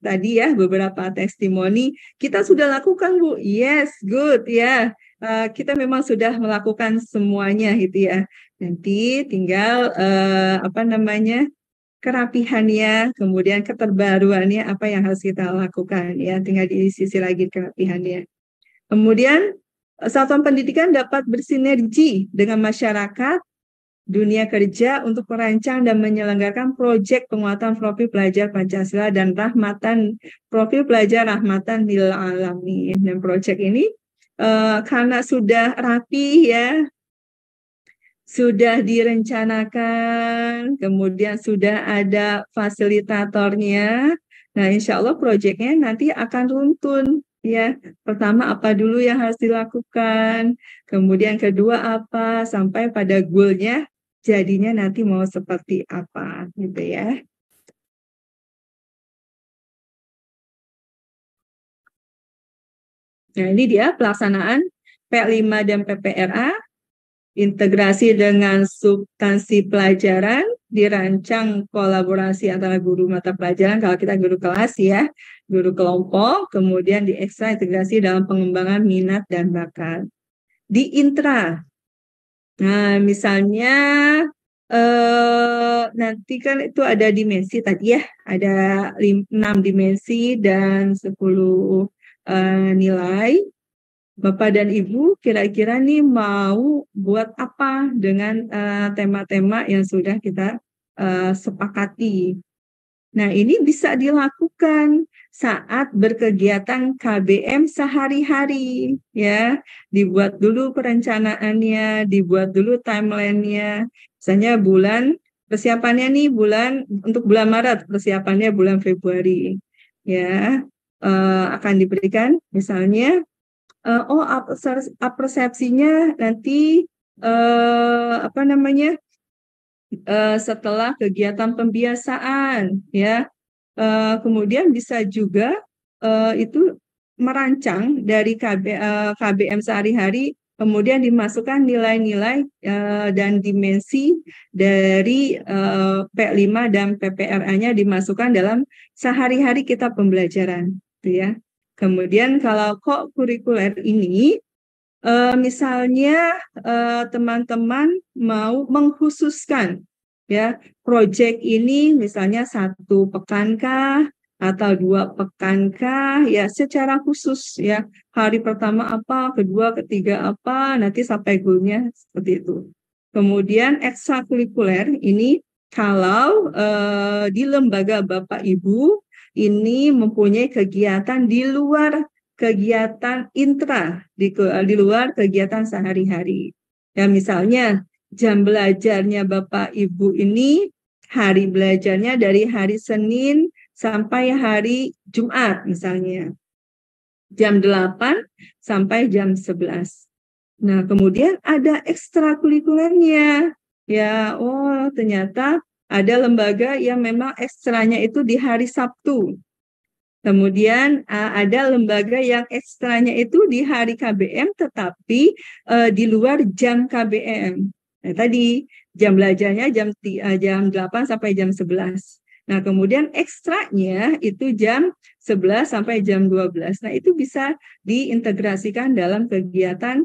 tadi ya beberapa testimoni kita sudah lakukan Bu. Yes, good ya. Kita memang sudah melakukan semuanya gitu ya. Nanti tinggal apa namanya kerapihannya, kemudian keterbaruannya apa yang harus kita lakukan ya, tinggal diisi lagi kerapihannya. Kemudian satuan pendidikan dapat bersinergi dengan masyarakat, dunia kerja untuk merancang dan menyelenggarakan proyek penguatan profil pelajar Pancasila dan profil pelajar rahmatan lil alamin. Dan proyek ini karena sudah rapi ya, sudah direncanakan, kemudian sudah ada fasilitatornya. Nah, insya Allah proyeknya nanti akan runtun. Ya, pertama apa dulu yang harus dilakukan, kemudian kedua apa, sampai pada goalnya jadinya nanti mau seperti apa, gitu ya. Nah, ini dia pelaksanaan P5 dan PPRA. Integrasi dengan substansi pelajaran, dirancang kolaborasi antara guru mata pelajaran, kalau kita guru kelas ya, guru kelompok, kemudian diekstra integrasi dalam pengembangan minat dan bakat. Di intra, nah misalnya nanti kan itu ada dimensi tadi ya, ada 6 dimensi dan 10 nilai. Bapak dan Ibu kira-kira nih mau buat apa dengan tema-tema yang sudah kita sepakati. Nah, ini bisa dilakukan saat berkegiatan KBM sehari-hari ya. Dibuat dulu perencanaannya, dibuat dulu timeline-nya. Misalnya persiapannya nih untuk bulan Maret, persiapannya bulan Februari. Ya, akan diberikan misalnya persepsinya nanti apa namanya setelah kegiatan pembiasaan, ya. Kemudian bisa juga itu merancang dari KBM sehari-hari, kemudian dimasukkan nilai-nilai dan dimensi dari P5 dan PPRA-nya dimasukkan dalam sehari-hari kita pembelajaran, gitu ya. Kemudian kalau kurikuler ini, misalnya teman-teman mau mengkhususkan ya proyek ini, misalnya 1 pekankah atau 2 pekankah, ya secara khusus ya, hari pertama apa, kedua, ketiga apa, nanti sampai goalnya seperti itu. Kemudian ekstrakurikuler ini kalau di lembaga Bapak Ibu ini mempunyai kegiatan di luar kegiatan intra, di luar kegiatan sehari-hari. Ya, misalnya jam belajarnya Bapak Ibu ini, hari belajarnya dari hari Senin sampai hari Jumat misalnya. Jam 8 sampai jam 11. Nah, kemudian ada ekstrakurikulernya. Ya, oh ternyata ada lembaga yang memang ekstranya itu di hari Sabtu. Kemudian ada lembaga yang ekstranya itu di hari KBM, tetapi di luar jam KBM. Nah, tadi jam belajarnya jam 8 sampai jam 11. Nah, kemudian ekstranya itu jam 11 sampai jam 12. Nah, itu bisa diintegrasikan dalam kegiatan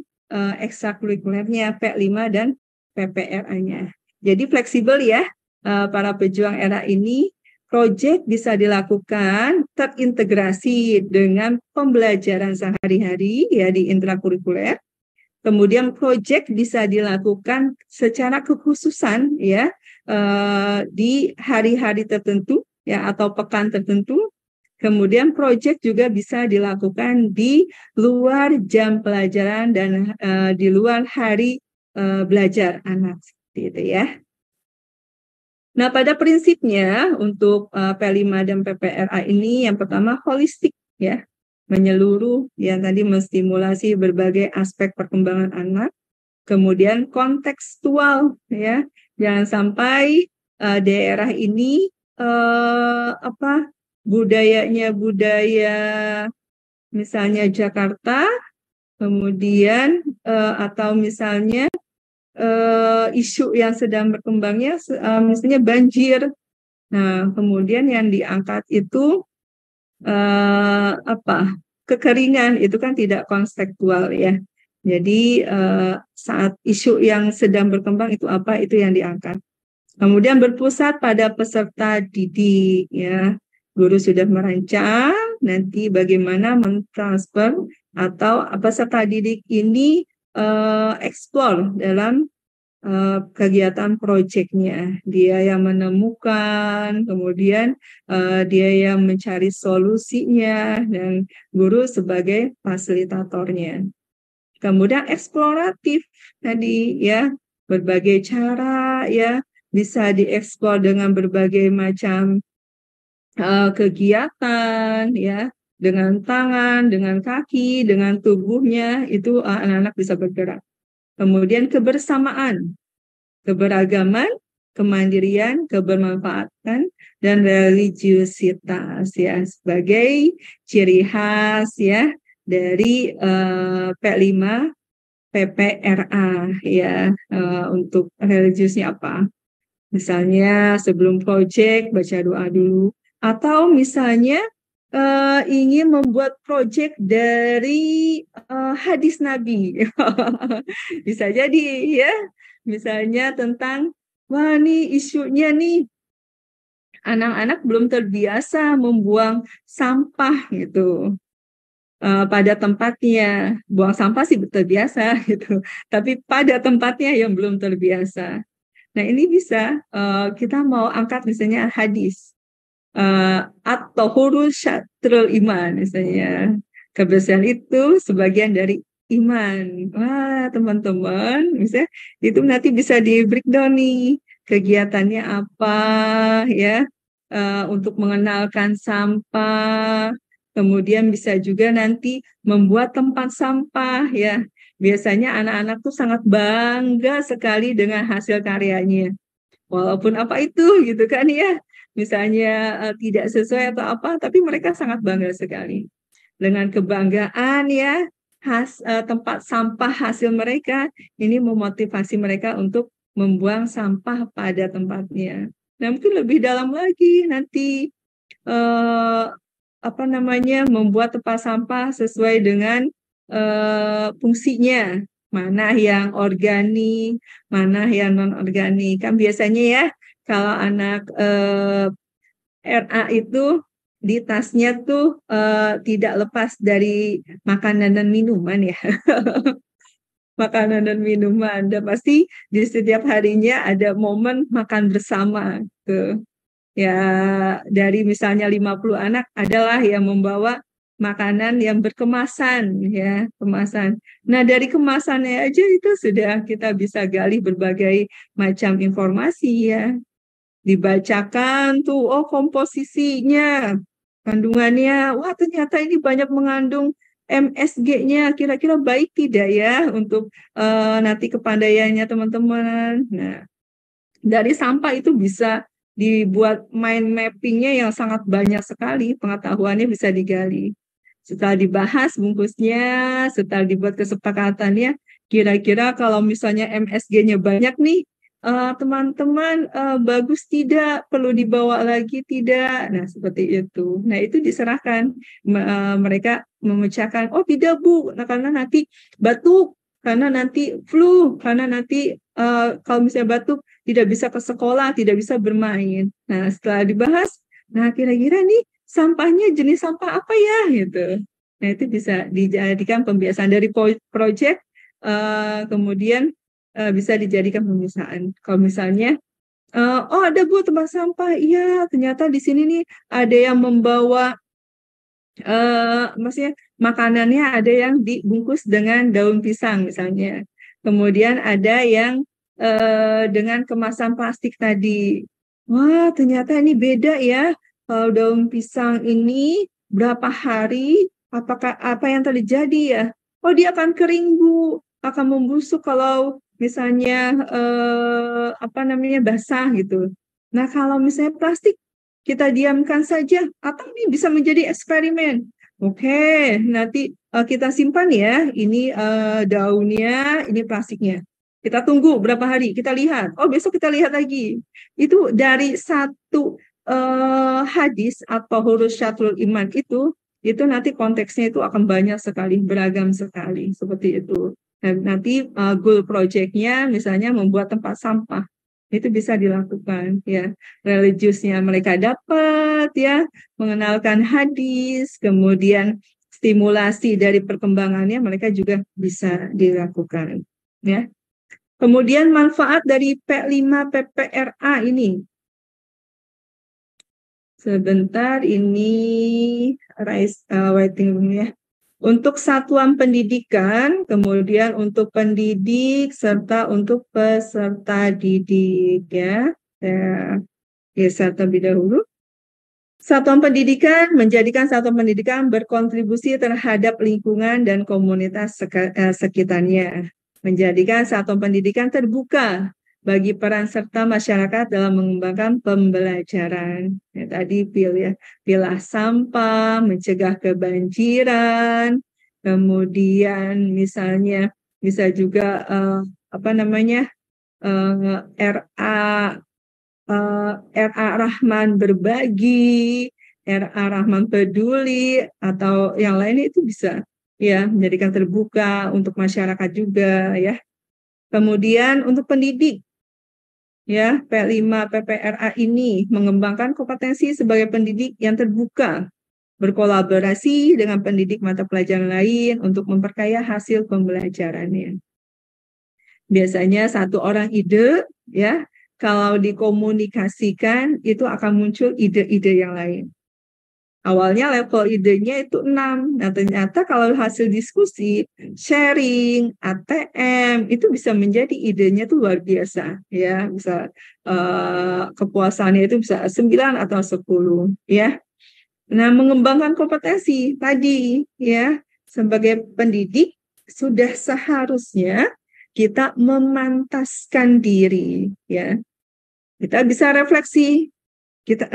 ekstrakurikulernya P5 dan PPRA-nya. Jadi fleksibel ya, para pejuang era ini. Proyek bisa dilakukan terintegrasi dengan pembelajaran sehari-hari ya di intrakurikuler. Kemudian proyek bisa dilakukan secara kekhususan ya di hari-hari tertentu ya atau pekan tertentu. Kemudian proyek juga bisa dilakukan di luar jam pelajaran dan di luar hari belajar anak, seperti itu ya. Nah, pada prinsipnya untuk P5 dan PPRA ini yang pertama holistik ya, menyeluruh yang tadi menstimulasi berbagai aspek perkembangan anak, kemudian kontekstual ya, jangan sampai daerah ini budayanya budaya misalnya Jakarta, kemudian atau misalnya isu yang sedang berkembangnya misalnya banjir. Nah, kemudian yang diangkat itu kekeringan, itu kan tidak kontekstual ya. Jadi saat isu yang sedang berkembang itu apa, itu yang diangkat. Kemudian berpusat pada peserta didik ya. Guru sudah merancang nanti bagaimana mentransfer atau peserta didik ini eksplor dalam kegiatan proyeknya. Dia yang menemukan, kemudian dia yang mencari solusinya, dan guru sebagai fasilitatornya. Kemudian eksploratif tadi ya, berbagai cara ya bisa dieksplor dengan berbagai macam kegiatan ya, dengan tangan, dengan kaki, dengan tubuhnya, itu anak-anak bisa bergerak. Kemudian kebersamaan, keberagaman, kemandirian, kebermanfaatan, dan religiusitas ya sebagai ciri khas ya dari P5 PPRA ya. Untuk religiusnya apa? Misalnya sebelum proyek baca doa dulu, atau misalnya ingin membuat proyek dari hadis Nabi. Bisa jadi ya, misalnya tentang wah nih isunya nih anak-anak belum terbiasa membuang sampah gitu pada tempatnya. Buang sampah sih terbiasa gitu, tapi pada tempatnya yang belum terbiasa. Nah, ini bisa kita mau angkat misalnya hadis atau huruf syatrul iman misalnya. Kebersihan itu sebagian dari iman. Wah, teman-teman, misalnya itu nanti bisa di breakdown nih kegiatannya apa ya, untuk mengenalkan sampah. Kemudian bisa juga nanti membuat tempat sampah ya. Biasanya anak-anak tuh sangat bangga sekali dengan hasil karyanya. walaupun apa itu gitu kan ya, misalnya tidak sesuai atau apa, tapi mereka sangat bangga sekali dengan kebanggaan ya, tempat sampah hasil mereka ini memotivasi mereka untuk membuang sampah pada tempatnya. Nah, mungkin lebih dalam lagi nanti eh, apa namanya, membuat tempat sampah sesuai dengan fungsinya. Mana yang organik, mana yang non organik. Kan biasanya ya kalau anak RA itu di tasnya tuh tidak lepas dari makanan dan minuman ya. Makanan dan minuman. Dan pasti di setiap harinya ada momen makan bersama. Tuh. Ya, dari misalnya 50 anak adalah yang membawa makanan yang berkemasan ya, kemasan. Nah, dari kemasannya aja itu sudah kita bisa gali berbagai macam informasi ya. Dibacakan tuh, oh komposisinya, kandungannya, wah ternyata ini banyak mengandung MSG-nya, kira-kira baik tidak ya untuk nanti kepandaiannya teman-teman. Nah, dari sampah itu bisa dibuat mind mappingnya yang sangat banyak sekali, pengetahuannya bisa digali. Setelah dibahas bungkusnya, setelah dibuat kesepakatannya, kira-kira kalau misalnya MSG-nya banyak nih, teman-teman bagus tidak, perlu dibawa lagi tidak. Nah, seperti itu. Nah, itu diserahkan. Mereka memecahkan, oh tidak Bu, nah, karena nanti batuk, karena nanti flu, karena nanti kalau misalnya batuk tidak bisa ke sekolah, tidak bisa bermain. Nah, setelah dibahas, nah kira-kira nih sampahnya jenis sampah apa ya gitu. Nah, itu bisa dijadikan pembiasaan dari proyek, kemudian bisa dijadikan pembiasaan. Kalau misalnya, oh ada Bu tempat sampah, iya ternyata di sini nih ada yang membawa, maksudnya makanannya ada yang dibungkus dengan daun pisang misalnya. Kemudian ada yang dengan kemasan plastik tadi. Wah, ternyata ini beda ya. Kalau daun pisang ini berapa hari, apakah apa yang terjadi ya? Oh, dia akan kering, Bu. Akan membusuk kalau misalnya apa namanya basah gitu. Nah, kalau misalnya plastik kita diamkan saja atau ini bisa menjadi eksperimen. Oke, nanti kita simpan ya. Ini daunnya, ini plastiknya. Kita tunggu berapa hari, kita lihat. Oh, besok kita lihat lagi. Itu dari satu hadis atau huruf syatrul iman itu nanti konteksnya itu akan banyak sekali, beragam sekali, seperti itu. Dan nanti goal project-nya misalnya membuat tempat sampah. Itu bisa dilakukan ya. Religiusnya mereka dapat ya, mengenalkan hadis, kemudian stimulasi dari perkembangannya mereka juga bisa dilakukan ya. Kemudian manfaat dari P5 PPRA ini. Sebentar ini waiting room ya. Untuk satuan pendidikan, kemudian untuk pendidik serta untuk peserta didik ya. Saya geser terlebih dahulu. Satuan pendidikan menjadikan satuan pendidikan berkontribusi terhadap lingkungan dan komunitas sekitarnya. Menjadikan satuan pendidikan terbuka bagi peran serta masyarakat dalam mengembangkan pembelajaran. Ya, tadi pilah sampah, mencegah kebanjiran, kemudian misalnya bisa juga apa namanya RA RA Rahman berbagi, RA Rahman peduli, atau yang lainnya itu bisa ya menjadikan terbuka untuk masyarakat juga ya. Kemudian untuk pendidik ya, P5 PPRA ini mengembangkan kompetensi sebagai pendidik yang terbuka, berkolaborasi dengan pendidik mata pelajaran lain untuk memperkaya hasil pembelajarannya. Biasanya satu orang ide ya, kalau dikomunikasikan itu akan muncul ide-ide yang lain. Awalnya level idenya itu 6. Nah, ternyata kalau hasil diskusi, sharing, ATM, itu bisa menjadi idenya itu luar biasa. Ya, bisa kepuasannya itu bisa 9 atau 10. Ya. Nah, mengembangkan kompetensi tadi, ya, sebagai pendidik, sudah seharusnya kita memantaskan diri, ya. Kita bisa refleksi.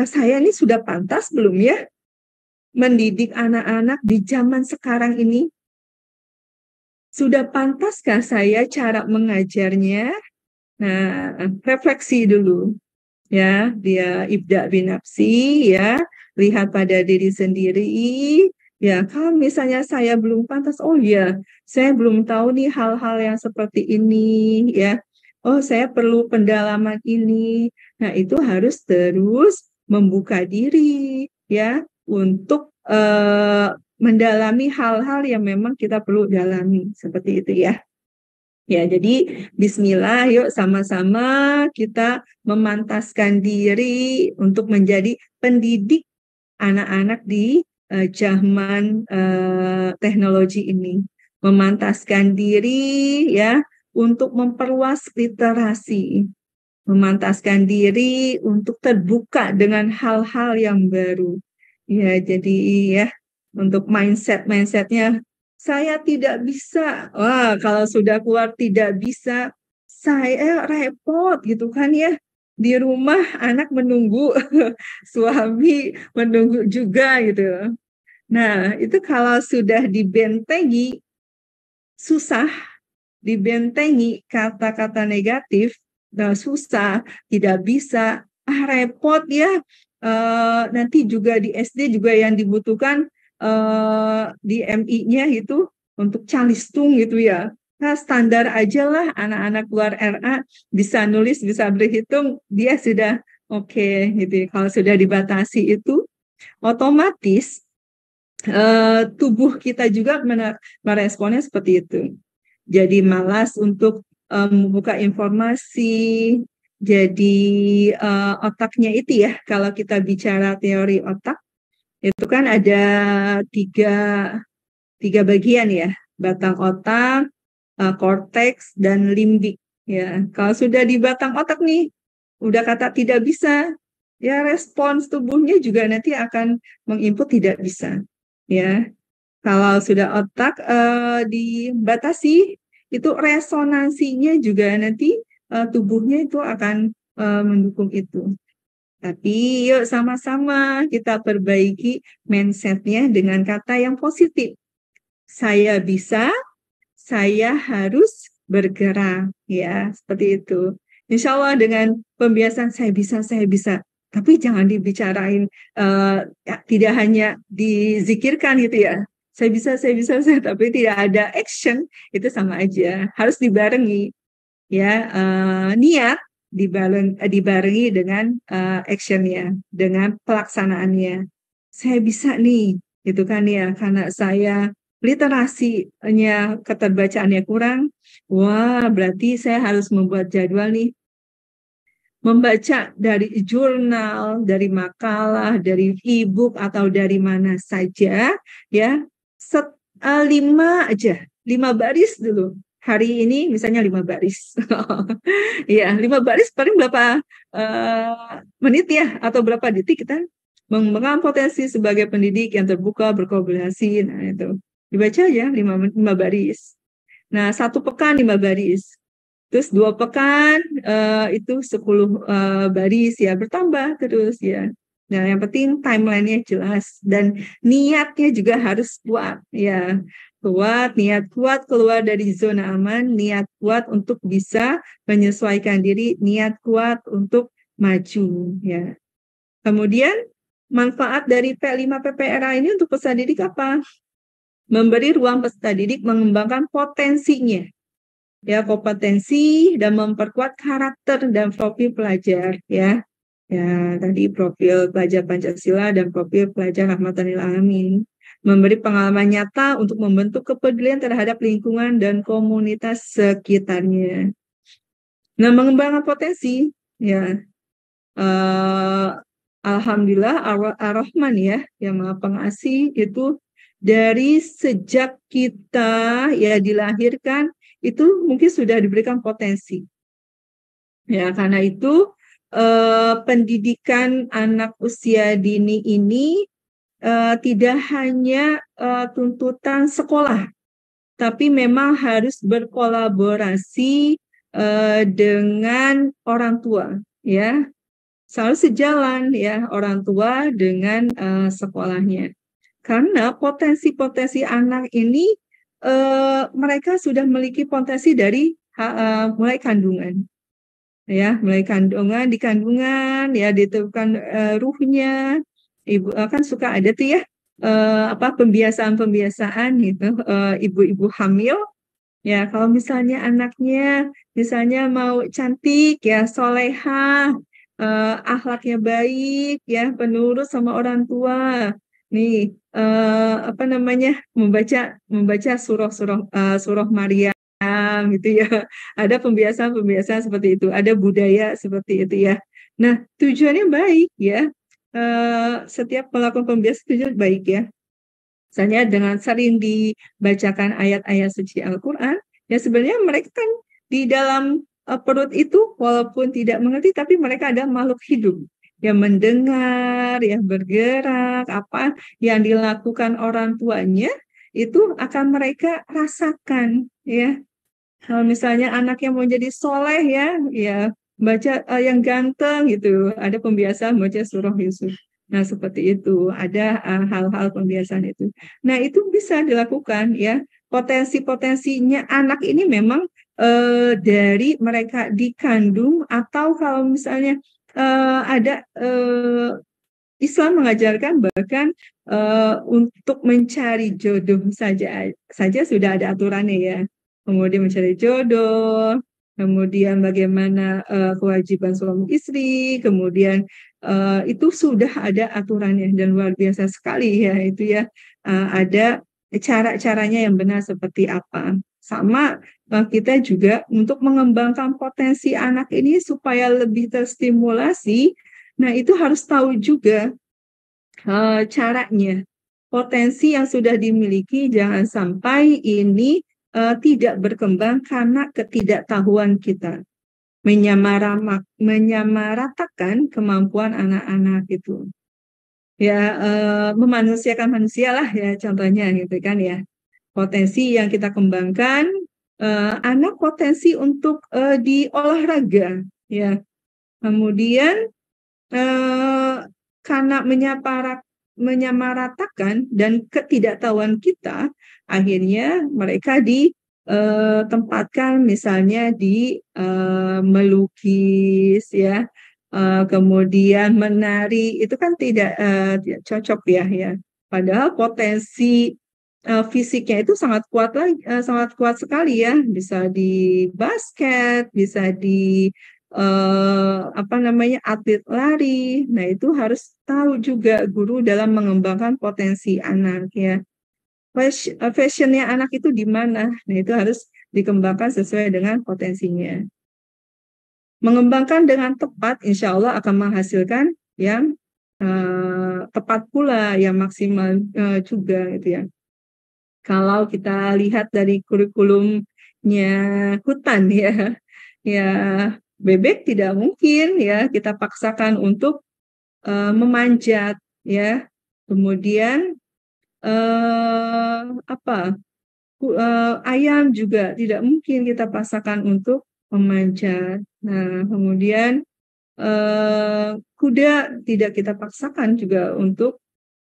Saya ini sudah pantas belum ya mendidik anak-anak di zaman sekarang ini? Sudah pantaskah saya cara mengajarnya? Nah, refleksi dulu. Ya, dia ibda binafsi, ya, lihat pada diri sendiri. Ya, kalau misalnya saya belum pantas, oh ya, saya belum tahu nih hal-hal yang seperti ini, ya. Oh, saya perlu pendalaman ini. Nah, itu harus terus membuka diri, ya, untuk mendalami hal-hal yang memang kita perlu dalami, seperti itu ya. Ya, jadi bismillah, yuk sama-sama kita memantaskan diri untuk menjadi pendidik anak-anak di zaman teknologi ini. Memantaskan diri ya untuk memperluas literasi, memantaskan diri untuk terbuka dengan hal-hal yang baru. Ya, jadi ya untuk mindsetnya saya tidak bisa. Wah, kalau sudah keluar tidak bisa, saya repot gitu kan ya. Di rumah anak menunggu, suami menunggu juga gitu. Nah, itu kalau sudah dibentengi, susah dibentengi kata-kata negatif, susah, tidak bisa, repot ya. Nanti juga di SD juga yang dibutuhkan di MI-nya itu untuk calistung gitu ya. Nah, standar aja lah anak-anak luar RA bisa nulis, bisa berhitung, dia sudah oke gitu. Kalau sudah dibatasi itu, otomatis tubuh kita juga meresponnya seperti itu. Jadi malas untuk membuka informasi. Jadi otaknya itu ya, kalau kita bicara teori otak, itu kan ada tiga bagian ya, batang otak, korteks, dan limbik. Ya, kalau sudah di batang otak nih, udah kata tidak bisa, ya respons tubuhnya juga nanti akan menginput tidak bisa. Ya, kalau sudah otak dibatasi, itu resonansinya juga nanti tubuhnya itu akan mendukung itu. Tapi yuk sama-sama kita perbaiki mindset-nya dengan kata yang positif. Saya bisa, saya harus bergerak, ya seperti itu. Insya Allah dengan pembiasaan saya bisa. Tapi jangan dibicarain, ya, tidak hanya dizikirkan gitu ya. Saya bisa, tapi tidak ada action, itu sama aja. Harus dibarengi, ya niat dibarengi dengan actionnya, dengan pelaksanaannya. Saya bisa nih, gitu kan ya, karena saya literasinya, keterbacaannya kurang. Wah, berarti saya harus membuat jadwal nih, membaca dari jurnal, dari makalah, dari e-book atau dari mana saja, ya, 5 baris dulu. Hari ini misalnya 5 baris. Ya, 5 baris paling berapa menit ya, atau berapa detik kita mengembangkan potensi sebagai pendidik yang terbuka, berkolaborasi. Nah, itu dibaca ya 5 baris. Nah, 1 pekan 5 baris. Terus 2 pekan itu 10 baris ya, bertambah terus ya. Nah, yang penting timeline-nya jelas dan niatnya juga harus kuat ya. Niat kuat keluar dari zona aman, niat kuat untuk bisa menyesuaikan diri, niat kuat untuk maju ya. Kemudian manfaat dari P5 PPRA ini untuk peserta didik apa? Memberi ruang peserta didik mengembangkan potensinya, ya, kompetensi dan memperkuat karakter dan profil pelajar ya. Ya, tadi profil pelajar Pancasila dan profil pelajar Rahmatan lil Alamin. Memberi pengalaman nyata untuk membentuk kepedulian terhadap lingkungan dan komunitas sekitarnya. Nah, mengembangkan potensi ya. Alhamdulillah Ar-Rahman ya, yang Maha Pengasih itu dari sejak kita ya dilahirkan itu mungkin sudah diberikan potensi. Ya, karena itu pendidikan anak usia dini ini tidak hanya tuntutan sekolah, tapi memang harus berkolaborasi dengan orang tua. ya, selalu sejalan ya orang tua dengan sekolahnya. Karena potensi-potensi anak ini mereka sudah memiliki potensi dari mulai kandungan, ya, mulai kandungan, di kandungan ya ditentukan ruhnya. Ibu kan suka ada tuh ya apa pembiasaan-pembiasaan gitu ibu-ibu hamil. Ya, kalau misalnya anaknya misalnya mau cantik ya, solehah, akhlaknya baik ya, penurut sama orang tua. Nih, apa namanya? membaca surah-surah surah Maryam gitu ya. Ada pembiasaan-pembiasaan seperti itu, ada budaya seperti itu ya. Nah, tujuannya baik ya. Setiap melakukan pembiasaan tujuan baik ya. Misalnya dengan sering dibacakan ayat-ayat suci Al-Quran, ya sebenarnya mereka kan di dalam perut itu walaupun tidak mengerti, tapi mereka ada makhluk hidup yang mendengar, yang bergerak, apa yang dilakukan orang tuanya itu akan mereka rasakan, ya. Kalau misalnya anaknya mau jadi soleh ya baca yang ganteng gitu, ada pembiasaan baca surah Yusuf. Nah, seperti itu, ada hal-hal pembiasaan itu. Nah, itu bisa dilakukan ya. Potensi-potensinya anak ini memang dari mereka dikandung atau kalau misalnya ada Islam mengajarkan bahkan untuk mencari jodoh saja sudah ada aturannya ya. Kemudian mencari jodoh, kemudian bagaimana kewajiban suami istri, kemudian itu sudah ada aturannya dan luar biasa sekali ya itu ya. Ada cara-caranya yang benar seperti apa. Sama kita juga untuk mengembangkan potensi anak ini supaya lebih terstimulasi. Nah, itu harus tahu juga caranya. Potensi yang sudah dimiliki jangan sampai ini tidak berkembang karena ketidaktahuan kita. Menyamaratakan kemampuan anak-anak itu. Ya, memanusiakan manusia lah ya contohnya gitu kan ya. Potensi yang kita kembangkan, anak potensi untuk di olahraga ya. Kemudian karena menyamaratakan dan ketidaktahuan kita, akhirnya mereka ditempatkan misalnya di melukis ya, kemudian menari itu kan tidak cocok ya. Padahal potensi fisiknya itu sangat kuat sekali ya, bisa di basket, bisa di apa namanya atlet lari. Nah, itu harus tahu juga guru dalam mengembangkan potensi anak ya. Fashionnya anak itu di mana? Nah, itu harus dikembangkan sesuai dengan potensinya. Mengembangkan dengan tepat, insya Allah akan menghasilkan yang tepat pula, yang maksimal juga gitu ya. Kalau kita lihat dari kurikulumnya hutan ya bebek tidak mungkin ya kita paksakan untuk memanjat ya. Kemudian apa ayam juga tidak mungkin kita paksakan untuk memanjat. Nah, kemudian kuda tidak kita paksakan juga untuk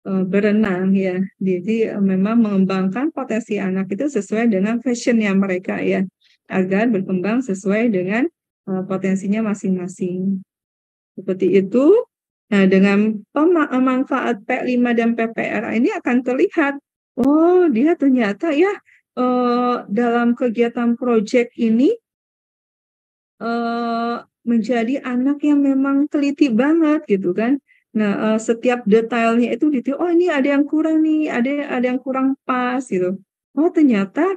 berenang ya. Jadi memang mengembangkan potensi anak itu sesuai dengan fashionnya mereka ya, agar berkembang sesuai dengan potensinya masing-masing. Seperti itu. Nah, dengan manfaat P5 dan PPRA ini akan terlihat, oh dia ternyata ya dalam kegiatan proyek ini menjadi anak yang memang teliti banget gitu kan. Nah, setiap detailnya itu detail, oh ini ada yang kurang nih, ada yang kurang pas gitu. Oh ternyata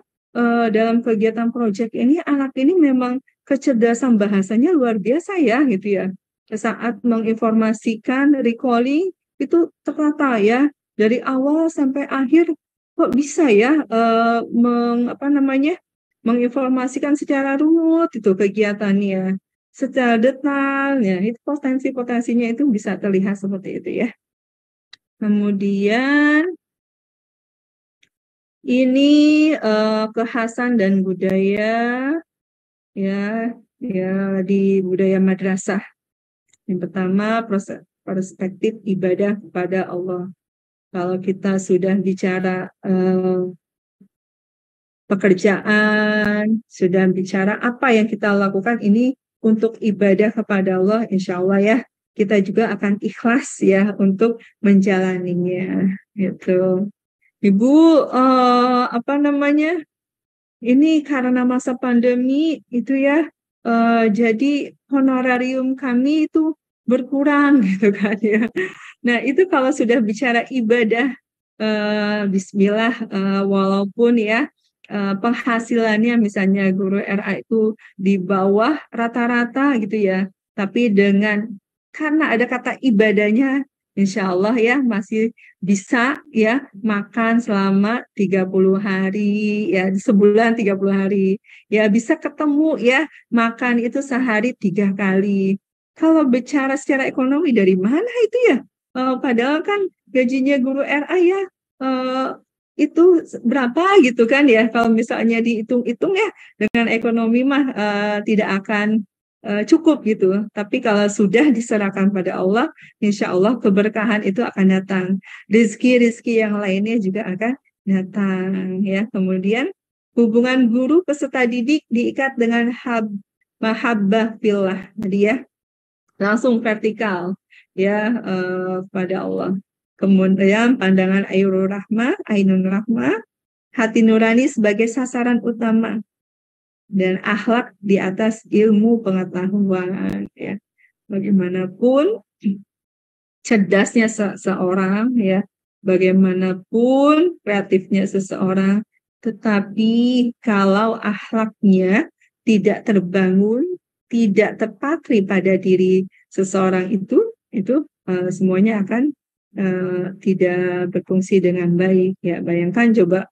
dalam kegiatan proyek ini anak ini memang kecerdasan bahasanya luar biasa ya gitu ya. Saat menginformasikan recalling itu tertata ya dari awal sampai akhir kok bisa ya apa namanya menginformasikan secara runut itu kegiatannya, secara detail ya, itu potensi-potensinya itu bisa terlihat seperti itu ya. Kemudian ini kekhasan dan budaya ya di budaya madrasah. Yang pertama, perspektif ibadah kepada Allah. Kalau kita sudah bicara pekerjaan, sudah bicara apa yang kita lakukan ini untuk ibadah kepada Allah, insya Allah ya, kita juga akan ikhlas ya untuk menjalaninya. Gitu. Ibu, apa namanya? Ini karena masa pandemi itu ya, jadi honorarium kami itu berkurang gitu kan ya. Nah itu kalau sudah bicara ibadah, Bismillah, walaupun ya penghasilannya misalnya guru RA itu di bawah rata-rata gitu ya, tapi karena ada kata ibadahnya, insya Allah ya masih bisa ya makan selama 30 hari ya, sebulan 30 hari ya, bisa ketemu ya makan itu sehari 3 kali. Kalau bicara secara ekonomi dari mana itu ya? Padahal kan gajinya guru RA ya eh, itu berapa gitu kan ya, kalau misalnya dihitung-hitung ya dengan ekonomi mah tidak akan cukup gitu. Tapi kalau sudah diserahkan pada Allah, insya Allah keberkahan itu akan datang. Rizki-rizki yang lainnya juga akan datang ya. Kemudian hubungan guru peserta didik diikat dengan mahabbah fillah. Jadi ya langsung vertikal ya pada Allah. Kemudian pandangan ainun rahmah, hati nurani sebagai sasaran utama, dan akhlak di atas ilmu pengetahuan ya. Bagaimanapun cerdasnya seseorang ya, bagaimanapun kreatifnya seseorang, tetapi kalau akhlaknya tidak terbangun, tidak terpatri pada diri seseorang itu semuanya akan tidak berfungsi dengan baik ya. Bayangkan coba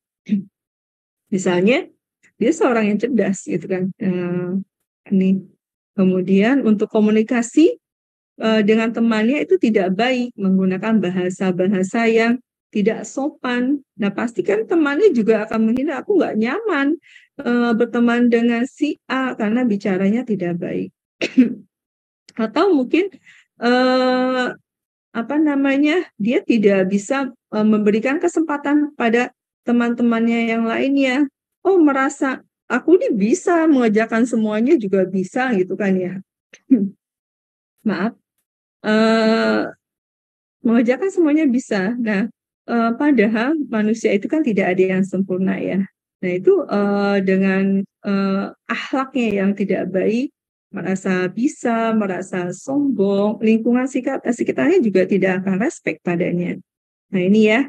misalnya dia seorang yang cerdas gitu kan, ini kemudian untuk komunikasi dengan temannya itu tidak baik, menggunakan bahasa-bahasa yang tidak sopan. Nah, pastikan temannya juga akan menghina. Aku nggak nyaman berteman dengan si A karena bicaranya tidak baik. Atau mungkin apa namanya, dia tidak bisa memberikan kesempatan pada teman-temannya yang lainnya. Oh, merasa aku ini bisa mengerjakan semuanya juga bisa gitu kan ya. Maaf. Eh, Mengerjakan semuanya bisa. Nah, padahal manusia itu kan tidak ada yang sempurna ya. Nah, itu dengan akhlaknya yang tidak baik, merasa bisa, merasa sombong, lingkungan sekitarnya juga tidak akan respect padanya. Nah, ini ya,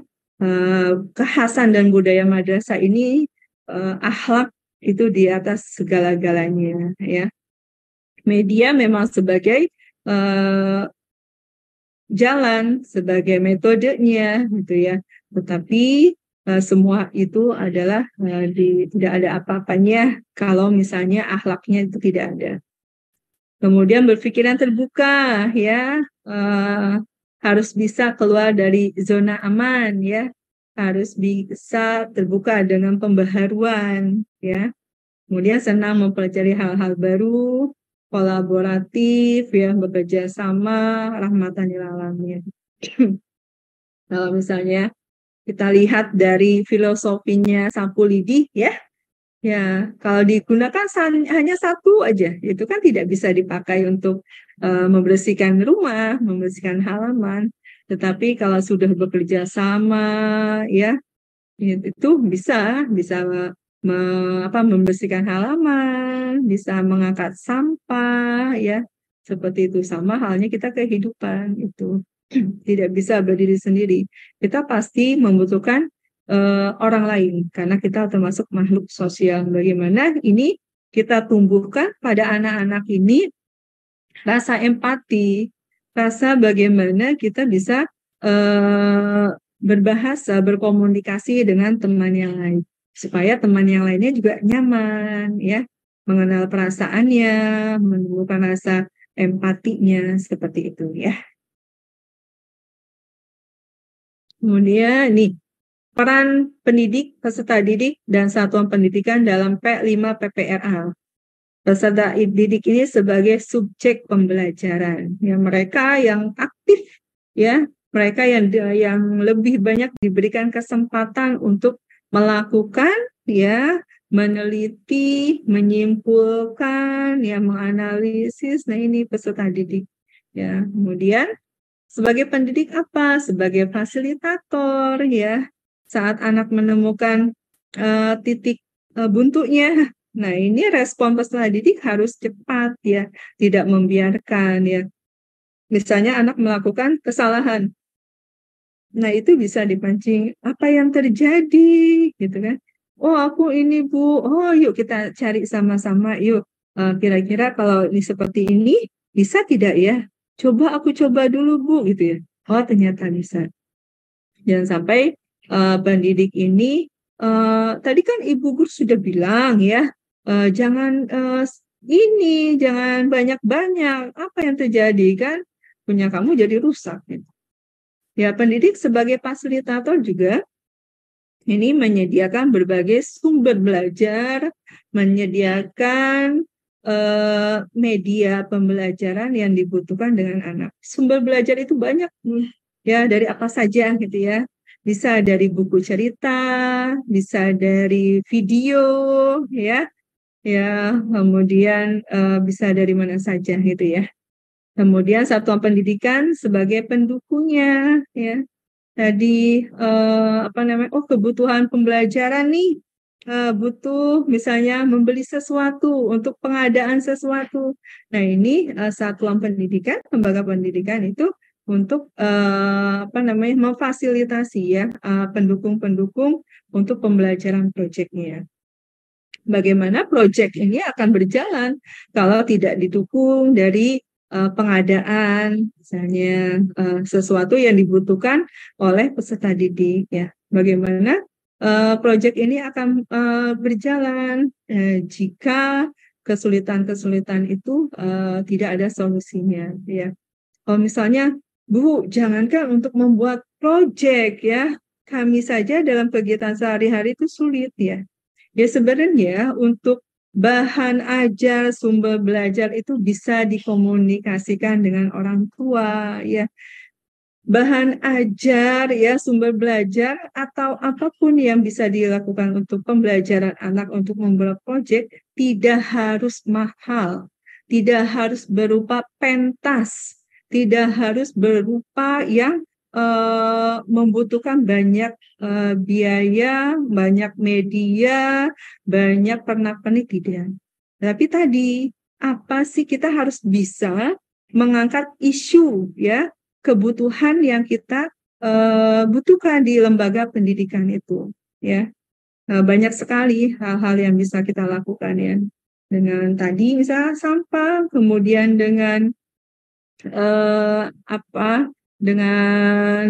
kekhasan dan budaya madrasah ini, akhlak itu di atas segala-galanya ya. Media memang sebagai jalan, sebagai metodenya gitu ya. Tetapi semua itu adalah tidak ada apa-apanya kalau misalnya akhlaknya itu tidak ada. Kemudian berpikiran terbuka ya, harus bisa keluar dari zona aman ya, harus bisa terbuka dengan pembaharuan ya. Kemudian senang mempelajari hal-hal baru, kolaboratif ya, bekerja sama, rahmatan lil alamin. Kalau misalnya kita lihat dari filosofinya Sapu Lidi ya kalau digunakan hanya satu aja, itu kan tidak bisa dipakai untuk membersihkan rumah, membersihkan halaman. Tetapi kalau sudah bekerja sama ya, itu bisa membersihkan halaman, bisa mengangkat sampah ya. Seperti itu, sama halnya kita kehidupan itu tidak bisa berdiri sendiri. Kita pasti membutuhkan orang lain karena kita termasuk makhluk sosial. Bagaimana ini kita tumbuhkan pada anak-anak ini rasa empati, rasa bagaimana kita bisa berbahasa, berkomunikasi dengan teman yang lain, supaya teman yang lainnya juga nyaman, ya, mengenal perasaannya, menumbuhkan rasa empatinya, seperti itu, ya. Kemudian, nih, peran pendidik, peserta didik, dan satuan pendidikan dalam P5 PPRA. peserta didik ini sebagai subjek pembelajaran. Ya, mereka yang aktif, ya, mereka yang lebih banyak diberikan kesempatan untuk melakukan, ya, meneliti, menyimpulkan, ya, menganalisis. Nah, ini peserta didik. Ya, kemudian sebagai pendidik apa? Sebagai fasilitator, ya. Saat anak menemukan titik buntunya. Nah, ini respon peserta didik harus cepat, ya, tidak membiarkan, ya. Misalnya anak melakukan kesalahan. Nah, itu bisa dipancing, apa yang terjadi, gitu kan. Oh, aku ini, Bu. Oh, yuk kita cari sama-sama, yuk. Kira-kira kalau ini seperti ini, bisa tidak ya? Coba aku coba dulu, Bu, gitu ya. Oh, ternyata bisa. Jangan sampai pendidik ini, tadi kan Ibu Guru sudah bilang ya, jangan jangan banyak-banyak. Apa yang terjadi kan? Punya kamu jadi rusak. Gitu. Ya, pendidik sebagai fasilitator juga ini menyediakan berbagai sumber belajar, menyediakan media pembelajaran yang dibutuhkan dengan anak. Sumber belajar itu banyak, ya, dari apa saja gitu ya. Bisa dari buku cerita, bisa dari video, ya, kemudian bisa dari mana saja gitu ya. Kemudian satuan pendidikan sebagai pendukungnya, ya. Tadi kebutuhan pembelajaran nih, butuh misalnya membeli sesuatu untuk pengadaan sesuatu. Nah, ini satuan pendidikan, lembaga pendidikan itu untuk memfasilitasi ya pendukung-pendukung untuk pembelajaran proyeknya. Bagaimana proyek ini akan berjalan kalau tidak didukung dari pengadaan, misalnya sesuatu yang dibutuhkan oleh peserta didik, ya. Bagaimana proyek ini akan berjalan jika kesulitan-kesulitan itu tidak ada solusinya, ya. Kalau misalnya, Bu, jangankan untuk membuat proyek, ya, kami saja dalam kegiatan sehari-hari itu sulit, ya. Ya, sebenarnya untuk bahan ajar, sumber belajar itu bisa dikomunikasikan dengan orang tua, ya. Bahan ajar, ya, sumber belajar atau apapun yang bisa dilakukan untuk pembelajaran anak untuk membuat proyek tidak harus mahal, tidak harus berupa pentas, tidak harus berupa yang membutuhkan banyak biaya, banyak media, banyak pernak-pernik, tidak. Tapi tadi, apa sih, kita harus bisa mengangkat isu, ya, kebutuhan yang kita butuhkan di lembaga pendidikan itu, ya. Banyak sekali hal-hal yang bisa kita lakukan, ya. Dengan tadi misalnya sampah, kemudian dengan dengan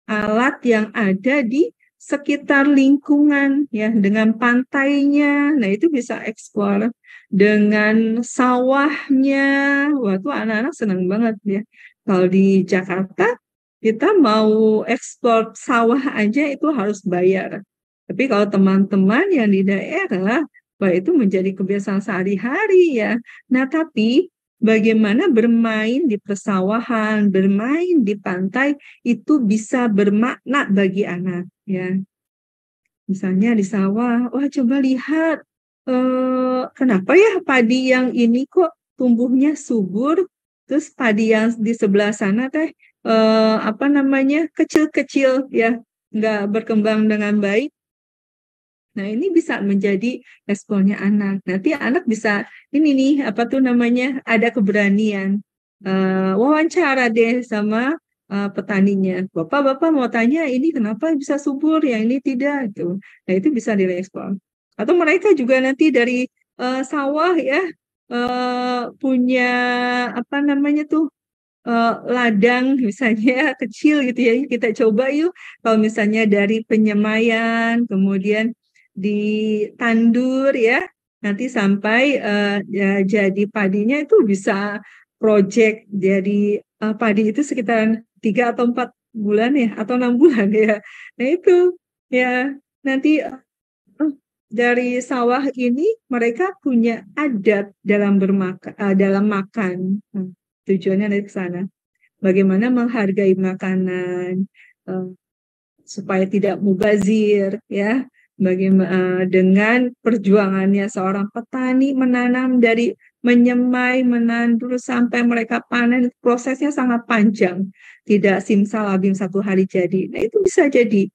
alat yang ada di sekitar lingkungan, ya, dengan pantainya. Nah, itu bisa eksplor dengan sawahnya. Wah, tuh anak-anak senang banget, ya. Kalau di Jakarta kita mau eksplor sawah aja itu harus bayar. Tapi kalau teman-teman yang di daerah, wah, itu menjadi kebiasaan sehari-hari, ya. Nah, tapi bagaimana bermain di persawahan, bermain di pantai itu bisa bermakna bagi anak, ya. Misalnya di sawah, wah, coba lihat kenapa ya padi yang ini kok tumbuhnya subur, terus padi yang di sebelah sana teh kecil-kecil, ya, nggak berkembang dengan baik. Nah, ini bisa menjadi responnya anak. Nanti anak bisa ada keberanian wawancara deh sama petaninya. Bapak mau tanya ini kenapa bisa subur, yang ini tidak, gitu. Nah, itu bisa direspon. Atau mereka juga nanti dari sawah, ya, punya ladang misalnya kecil gitu ya. Kita coba yuk kalau misalnya dari penyemaian, kemudian ditandur, ya, nanti sampai ya, jadi padinya itu bisa project jadi padi itu sekitar 3 atau 4 bulan, ya, atau 6 bulan, ya. Nah, itu, ya, nanti dari sawah ini mereka punya adat dalam makan. Tujuannya dari sana. Bagaimana menghargai makanan supaya tidak mubazir, ya. Bagaimana dengan perjuangannya seorang petani menanam dari menyemai, menandur sampai mereka panen, prosesnya sangat panjang, tidak simsalabim satu hari jadi. Nah, itu bisa jadi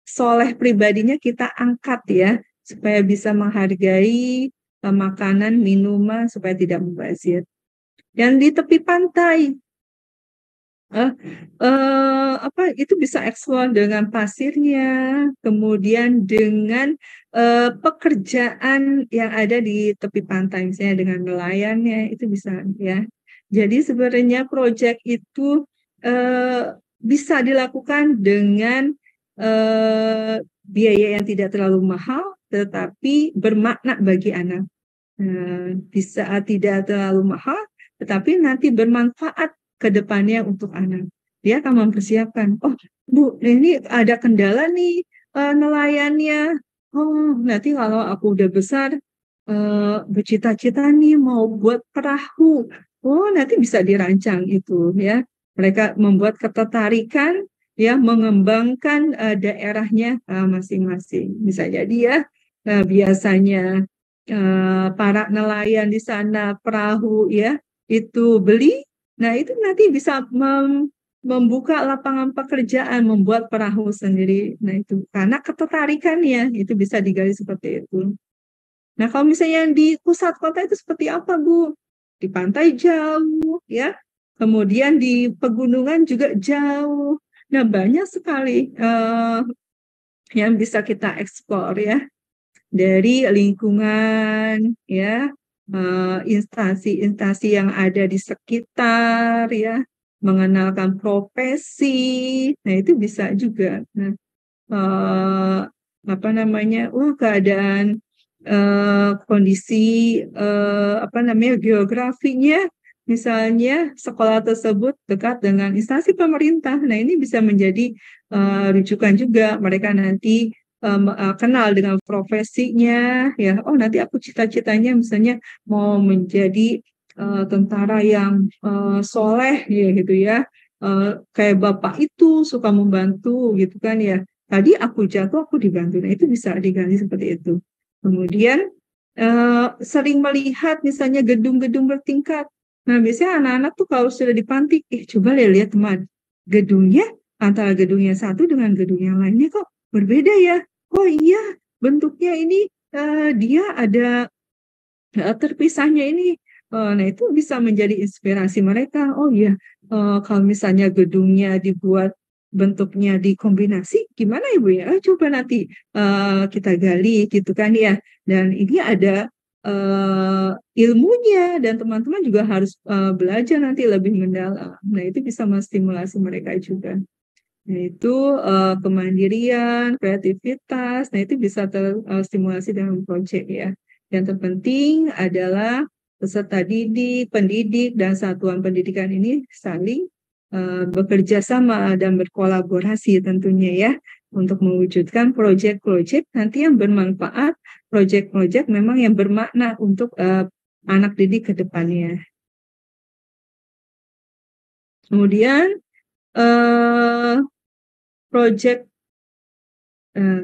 soleh pribadinya kita angkat ya, supaya bisa menghargai makanan, minuman, supaya tidak mubazir. Dan di tepi pantai, itu bisa eksplor dengan pasirnya, kemudian dengan pekerjaan yang ada di tepi pantai, misalnya dengan nelayannya, itu bisa ya. Jadi sebenarnya proyek itu bisa dilakukan dengan biaya yang tidak terlalu mahal, tetapi bermakna bagi anak. Bisa tidak terlalu mahal, tetapi nanti bermanfaat ke depannya untuk anak. Dia akan mempersiapkan, oh Bu, ini ada kendala nih nelayannya. Oh, nanti kalau aku udah besar, bercita-cita nih mau buat perahu. Oh, nanti bisa dirancang itu ya. Mereka membuat ketertarikan, ya, mengembangkan daerahnya masing-masing. Bisa jadi ya, biasanya para nelayan di sana perahu ya itu beli, nah itu nanti bisa membuka lapangan pekerjaan, membuat perahu sendiri. Nah itu karena ketertarikannya itu bisa digali seperti itu. Nah kalau misalnya di pusat kota itu seperti apa Bu? Di pantai jauh ya, kemudian di pegunungan juga jauh. Nah banyak sekali yang bisa kita eksplor ya, dari lingkungan ya, instansi-instansi yang ada di sekitar ya, mengenalkan profesi. Nah itu bisa juga. Nah, keadaan kondisi geografinya, misalnya sekolah tersebut dekat dengan instansi pemerintah. Nah ini bisa menjadi rujukan juga, mereka nanti kenal dengan profesinya ya. Oh nanti aku cita-citanya misalnya mau menjadi tentara yang soleh ya gitu ya. Kayak bapak itu suka membantu gitu kan ya. Tadi aku jatuh, aku dibantu. Nah itu bisa diganti seperti itu. Kemudian sering melihat misalnya gedung-gedung bertingkat. Nah biasanya anak-anak tuh kalau sudah dipantik, coba lihat teman, gedungnya antara gedung yang satu dengan gedung yang lainnya kok berbeda ya. Oh iya, bentuknya ini dia ada terpisahnya ini. Nah itu bisa menjadi inspirasi mereka. Oh iya, kalau misalnya gedungnya dibuat bentuknya dikombinasi, gimana Ibu ya? Coba nanti kita gali gitu kan ya. Dan ini ada ilmunya dan teman-teman juga harus belajar nanti lebih mendalam. Nah itu bisa menstimulasi mereka juga. Nah, itu kemandirian, kreativitas, nah itu bisa terstimulasi dengan proyek ya. Yang terpenting adalah peserta didik, pendidik, dan satuan pendidikan ini saling bekerja sama dan berkolaborasi tentunya ya, untuk mewujudkan proyek-proyek nanti yang bermanfaat, proyek-proyek memang yang bermakna untuk anak didik ke depannya. Kemudian proyek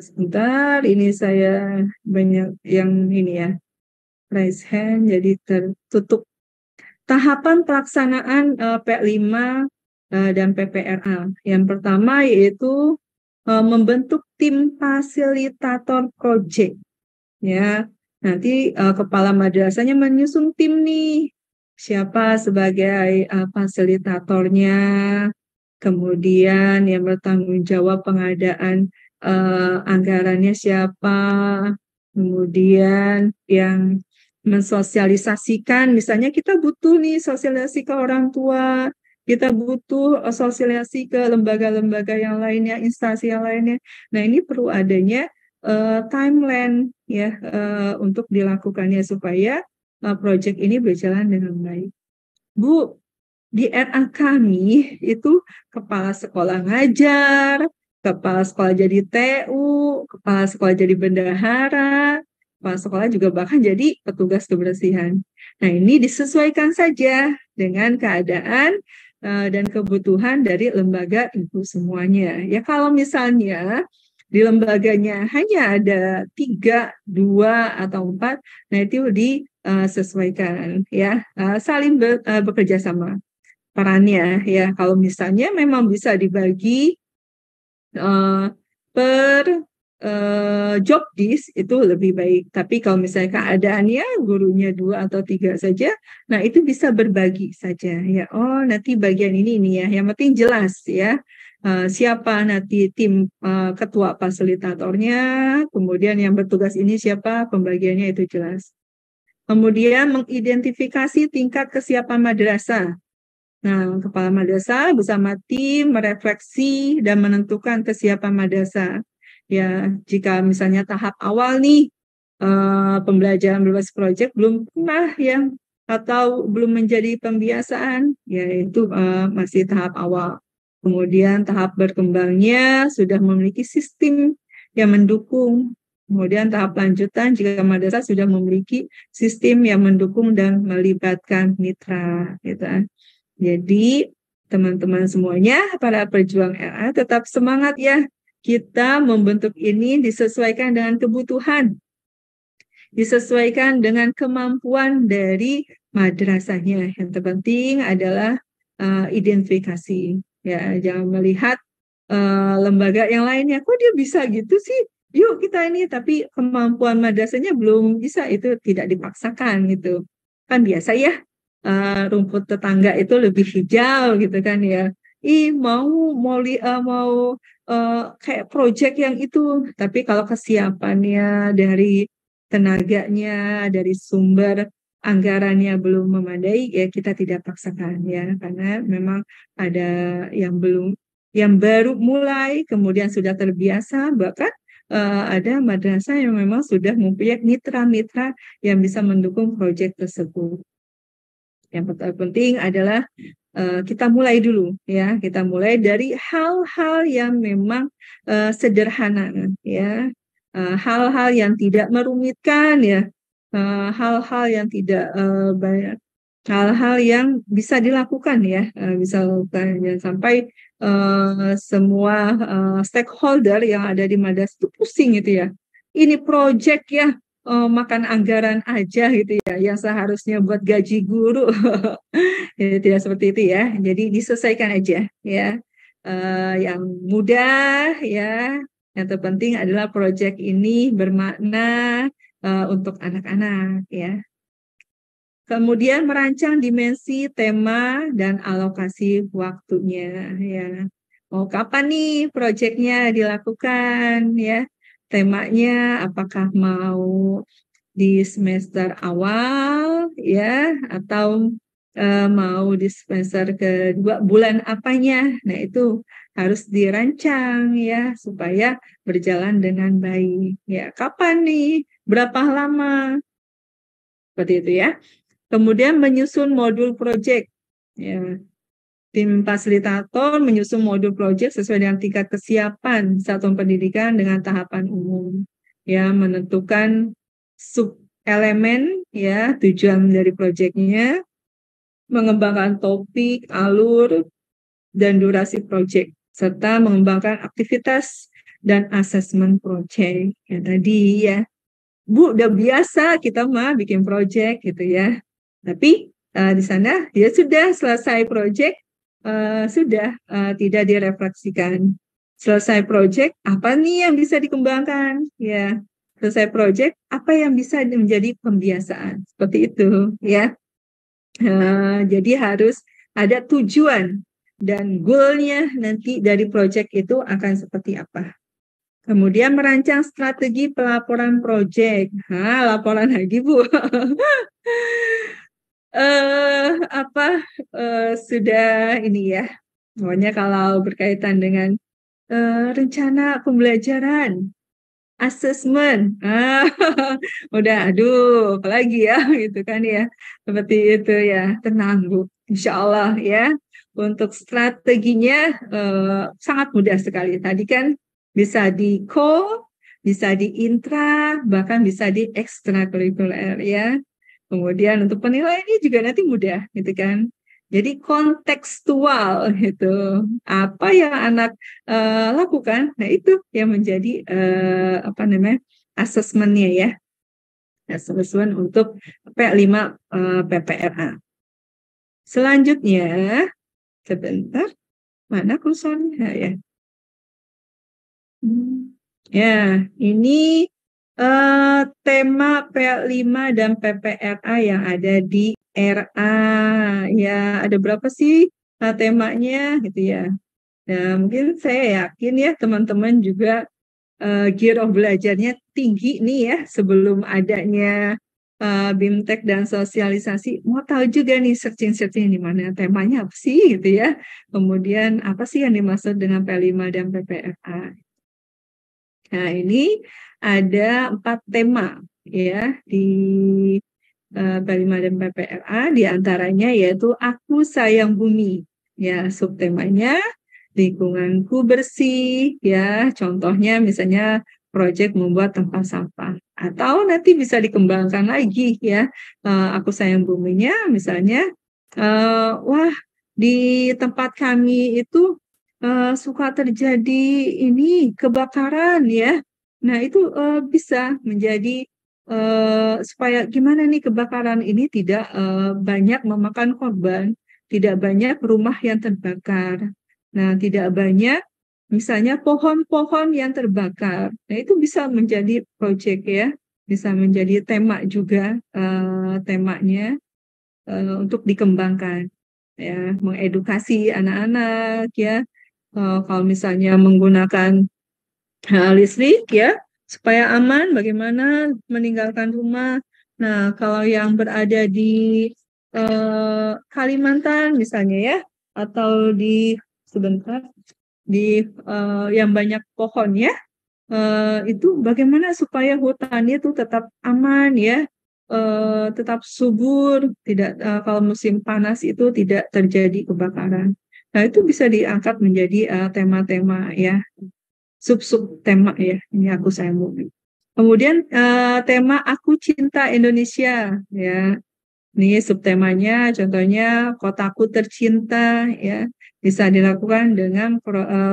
sebentar, ini saya banyak yang ini ya, raise hand, jadi tertutup. Tahapan pelaksanaan P5 dan PPRA. Yang pertama yaitu membentuk tim fasilitator project. Ya, nanti kepala madrasahnya menyusun tim nih, siapa sebagai fasilitatornya, kemudian yang bertanggung jawab pengadaan anggarannya siapa, kemudian yang mensosialisasikan, misalnya kita butuh nih sosialisasi ke orang tua, kita butuh sosialisasi ke lembaga-lembaga yang lainnya, instansi yang lainnya. Nah ini perlu adanya timeline ya untuk dilakukannya supaya proyek ini berjalan dengan baik. Bu, di RA kami itu kepala sekolah ngajar, kepala sekolah jadi TU, kepala sekolah jadi bendahara, kepala sekolah juga bahkan jadi petugas kebersihan. Nah, ini disesuaikan saja dengan keadaan dan kebutuhan dari lembaga itu semuanya. Ya, kalau misalnya di lembaganya hanya ada 3, 2, atau 4, nah itu disesuaikan ya, saling bekerja sama perannya ya. Kalau misalnya memang bisa dibagi per job disk itu lebih baik. Tapi kalau misalnya keadaannya gurunya 2 atau 3 saja, nah itu bisa berbagi saja ya. Oh, nanti bagian ini ya. Yang penting jelas ya. Siapa nanti tim ketua fasilitatornya, kemudian yang bertugas ini siapa, pembagiannya itu jelas. Kemudian mengidentifikasi tingkat kesiapan madrasah. Nah, kepala madrasah bersama tim merefleksi dan menentukan kesiapan madrasah. Ya, jika misalnya tahap awal nih, pembelajaran berbasis proyek belum pernah ya, atau belum menjadi pembiasaan, ya itu masih tahap awal. Kemudian tahap berkembangnya sudah memiliki sistem yang mendukung. Kemudian tahap lanjutan jika madrasah sudah memiliki sistem yang mendukung dan melibatkan mitra, gitu. Jadi teman-teman semuanya, para pejuang RA tetap semangat ya. Kita membentuk ini disesuaikan dengan kebutuhan, disesuaikan dengan kemampuan dari madrasahnya. Yang terpenting adalah identifikasi. Ya, jangan melihat lembaga yang lainnya, kok dia bisa gitu sih? Yuk kita ini, tapi kemampuan madrasahnya belum bisa, itu tidak dipaksakan gitu. Kan biasa ya, rumput tetangga itu lebih hijau gitu kan ya. Mau kayak proyek yang itu, tapi kalau kesiapannya dari tenaganya, dari sumber anggarannya belum memadai, ya kita tidak paksakan ya, karena memang ada yang baru mulai, kemudian sudah terbiasa, bahkan ada madrasah yang memang sudah mempunyai mitra-mitra yang bisa mendukung proyek tersebut. Yang penting adalah kita mulai dulu ya, kita mulai dari hal-hal yang memang sederhana ya, hal-hal yang tidak merumitkan ya, hal-hal yang tidak banyak, hal-hal yang bisa dilakukan ya, bisa dilakukan ya, sampai semua stakeholder yang ada di Madas itu pusing gitu ya. Ini proyek ya, makan anggaran aja gitu ya, yang seharusnya buat gaji guru. Ya, tidak seperti itu ya. Jadi diselesaikan aja ya. Yang mudah ya. Yang terpenting adalah proyek ini bermakna untuk anak-anak ya. Kemudian merancang dimensi, tema, dan alokasi waktunya ya. Mau kapan nih proyeknya dilakukan ya? Temanya apakah mau di semester awal ya, atau mau di semester kedua, bulan apanya? Nah, itu harus dirancang ya supaya berjalan dengan baik. Ya, kapan nih? Berapa lama? Seperti itu ya. Kemudian menyusun modul proyek. Ya, tim fasilitator menyusun modul proyek sesuai dengan tingkat kesiapan satuan pendidikan dengan tahapan umum. Ya, menentukan sub elemen ya, tujuan dari proyeknya, mengembangkan topik, alur, dan durasi proyek, serta mengembangkan aktivitas dan asesmen proyek. Ya, tadi ya, Bu, udah biasa kita mah bikin proyek gitu ya. Tapi di sana dia sudah selesai proyek, sudah tidak direfleksikan. Selesai proyek, apa nih yang bisa dikembangkan? Ya, selesai proyek, apa yang bisa menjadi pembiasaan? Seperti itu ya. Jadi harus ada tujuan dan goalnya nanti dari proyek itu akan seperti apa. Kemudian merancang strategi pelaporan proyek. Laporan lagi Bu. Sudah ini ya. Pokoknya kalau berkaitan dengan rencana pembelajaran, asesmen, udah, aduh, apalagi ya, gitu kan ya. Seperti itu ya. Tenang Bu, Insya Allah ya. Untuk strateginya sangat mudah sekali. Tadi kan bisa di call, bisa di intra, bahkan bisa di ekstrakurikuler ya. Kemudian untuk penilaiannya juga nanti mudah gitu kan. Jadi kontekstual gitu. Apa yang anak lakukan, nah itu yang menjadi apa namanya asesmennya ya. Asesmen untuk P5 PPRA. Selanjutnya, sebentar, mana kursornya ya? Ya, ini tema P5 dan PPRA yang ada di RA. Ya, ada berapa sih temanya gitu ya. Nah, mungkin saya yakin ya teman-teman juga gear of belajarnya tinggi nih ya sebelum adanya BIMTEK dan sosialisasi. Mau tahu juga nih searching-searching di mana temanya apa sih gitu ya. Kemudian apa sih yang dimaksud dengan P5 dan PPRA. Nah, ini ada 4 tema ya di P5 dan PPRA, di antaranya yaitu Aku Sayang Bumi. Ya, subtemanya lingkunganku bersih, ya. Contohnya misalnya proyek membuat tempat sampah. Atau nanti bisa dikembangkan lagi ya. Aku Sayang Buminya misalnya, wah di tempat kami itu suka terjadi ini kebakaran ya. Nah, itu bisa menjadi supaya gimana nih kebakaran ini tidak banyak memakan korban, tidak banyak rumah yang terbakar. Nah, tidak banyak misalnya pohon-pohon yang terbakar. Nah, itu bisa menjadi proyek ya, bisa menjadi tema juga temanya untuk dikembangkan ya, mengedukasi anak-anak ya. Kalau misalnya menggunakan listrik ya, supaya aman bagaimana meninggalkan rumah. Nah, kalau yang berada di Kalimantan misalnya ya, atau di sebentar di yang banyak pohon ya, itu bagaimana supaya hutannya itu tetap aman ya, tetap subur, tidak kalau musim panas itu tidak terjadi kebakaran. Nah, itu bisa diangkat menjadi tema-tema ya, sub-sub tema ya. Ini Aku Sayang Bumi. Kemudian tema Aku Cinta Indonesia ya. Ini subtemanya contohnya Kotaku Tercinta ya. Bisa dilakukan dengan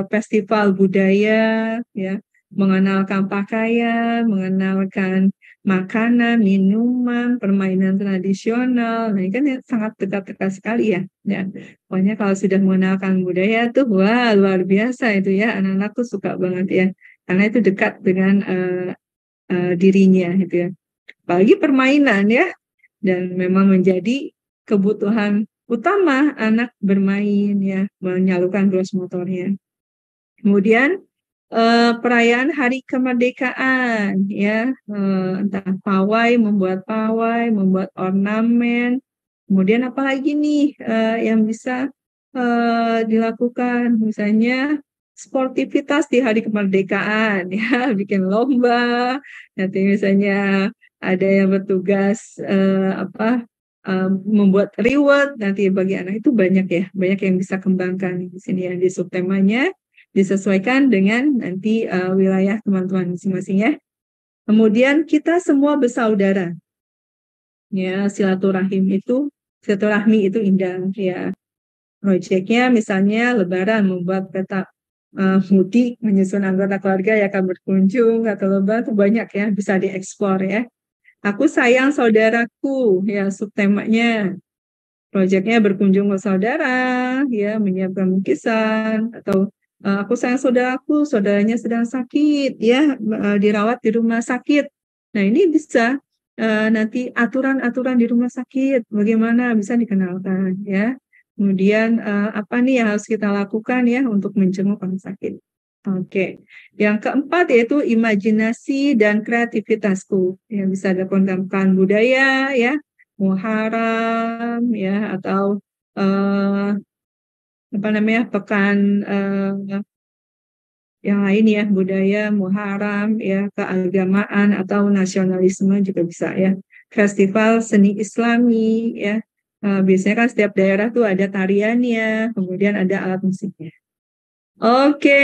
festival budaya ya, mengenalkan pakaian, mengenalkan makanan, minuman, permainan tradisional. Nah, ini kan ya sangat dekat-dekat sekali ya. Ya. Pokoknya kalau sudah mengenalkan budaya tuh wah luar biasa itu ya. Anak-anak tuh suka banget ya. Karena itu dekat dengan dirinya gitu ya. Apalagi permainan ya, dan memang menjadi kebutuhan utama anak bermain ya, menyalurkan gross motornya. Kemudian perayaan Hari Kemerdekaan ya, entah pawai, membuat ornamen. Kemudian apalagi nih yang bisa dilakukan, misalnya sportivitas di Hari Kemerdekaan ya, bikin lomba. Nanti misalnya ada yang bertugas membuat reward nanti bagi anak itu banyak ya, banyak yang bisa kembangkan di sini ya, di subtemanya disesuaikan dengan nanti wilayah teman-teman masing-masing ya. Kemudian kita semua bersaudara. Ya, silaturahmi itu indah ya. Proyeknya misalnya Lebaran membuat peta mudik, menyusun anggota keluarga yang akan berkunjung atau Lebaran itu banyak ya, bisa dieksplor ya. Aku sayang saudaraku ya, subtemanya. Proyeknya berkunjung ke saudara, ya, menyiapkan lukisan, atau aku sayang saudaraku, saudaranya sedang sakit, ya, dirawat di rumah sakit. Nah, ini bisa nanti aturan-aturan di rumah sakit, bagaimana bisa dikenalkan, ya. Kemudian apa nih yang harus kita lakukan ya untuk menjenguk orang sakit. Oke, yang keempat yaitu imajinasi dan kreativitasku, yang bisa dikembangkan budaya, ya, Muharram ya, atau apa namanya pekan yang lain ya, budaya Muharram ya, keagamaan atau nasionalisme juga bisa ya. Festival seni Islami ya. Biasanya kan setiap daerah tuh ada tariannya, kemudian ada alat musiknya. Oke,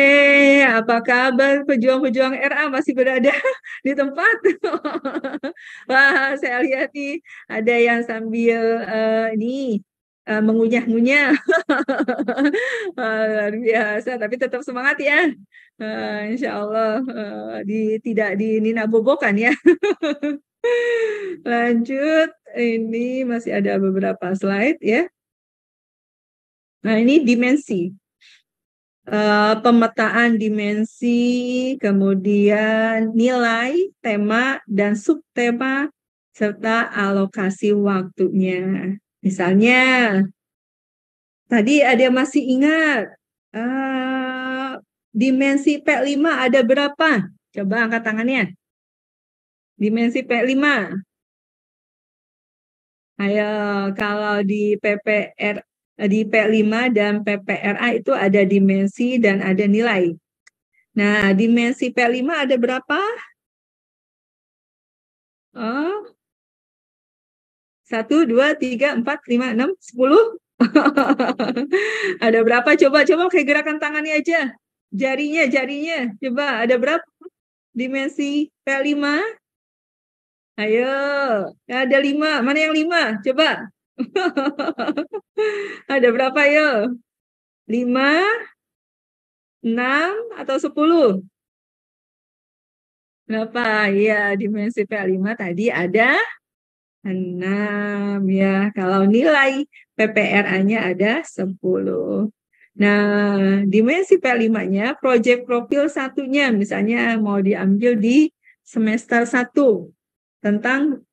apa kabar pejuang-pejuang RA masih berada di tempat? Wah, saya lihat nih ada yang sambil ini mengunyah-ngunyah. Luar biasa, tapi tetap semangat ya. Insya Allah tidak di Nina bobokan ya. Lanjut, ini masih ada beberapa slide ya. Nah, ini dimensi. Pemetaan dimensi, kemudian nilai, tema, dan subtema, serta alokasi waktunya. Misalnya, tadi ada yang masih ingat, dimensi P5 ada berapa? Coba angkat tangannya. Dimensi P5. Ayo, kalau di PPR, di P5 dan PPRA itu ada dimensi dan ada nilai. Nah, dimensi P5 ada berapa? Oh, 1, 2, 3, 4, 5, 6, 10. Ada berapa? Coba kayak gerakan tangannya aja. Jarinya. Coba, ada berapa dimensi P5? Ayo, ada 5. Mana yang 5? Coba. Ada berapa, yo? 5, 6, atau 10? Berapa? Ya, dimensi P5 tadi ada 6 ya. Kalau nilai PPRA-nya ada 10. Nah, dimensi P5-nya proyek profil satunya misalnya mau diambil di semester 1 tentang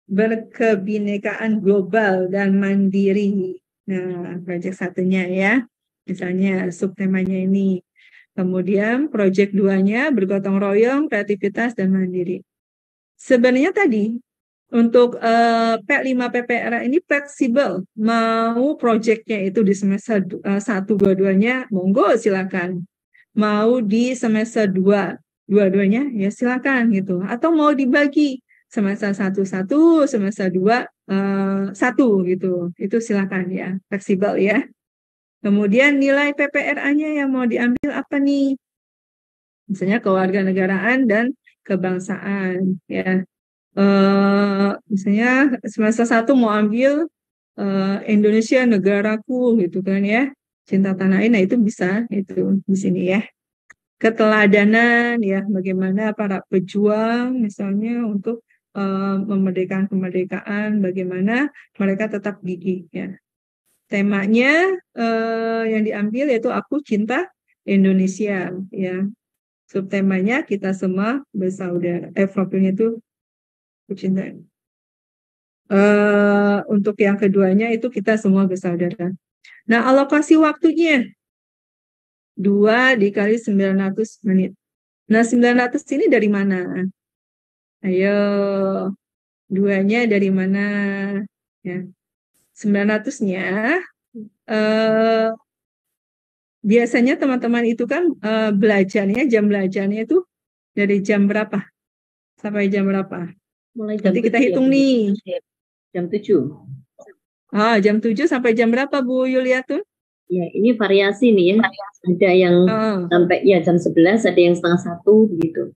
berkebinekaan global dan mandiri. Nah, proyek satunya ya. Misalnya subtemanya ini. Kemudian proyek 2-nya bergotong royong, kreativitas, dan mandiri. Sebenarnya tadi untuk P5 PPRA ini fleksibel, mau proyeknya itu di semester 1 dua-duanya, monggo silakan. Mau di semester 2 dua-duanya, ya silakan gitu. Atau mau dibagi semester 1 1, semester 2 1 gitu. Itu silakan ya, fleksibel ya. Kemudian nilai PPRA-nya yang mau diambil apa nih? Misalnya kewarganegaraan dan kebangsaan ya. Misalnya semester 1 mau ambil Indonesia negaraku gitu kan ya, cinta tanah air. Nah itu bisa itu di sini ya. Keteladanan ya, bagaimana para pejuang misalnya untuk memerdekakan kemerdekaan, bagaimana mereka tetap gigih ya. Temanya yang diambil yaitu aku cinta Indonesia ya. Subtemanya kita semua bersaudara. Profilnya itu aku cinta. Untuk yang keduanya itu kita semua bersaudara. Nah, alokasi waktunya 2 dikali 900 menit. Nah, 900 ini dari mana? Ayo, duanya dari mana? Ya. 900-nya biasanya teman-teman itu kan jam belajarnya itu dari jam berapa sampai jam berapa? Mulai jam Nanti kita 7 hitung ya, nih. jam 7. Jam 7 sampai jam berapa Bu Yuliatun? Ya, ini variasi nih ya. Ada yang sampai ya jam 11, ada yang setengah 1 begitu.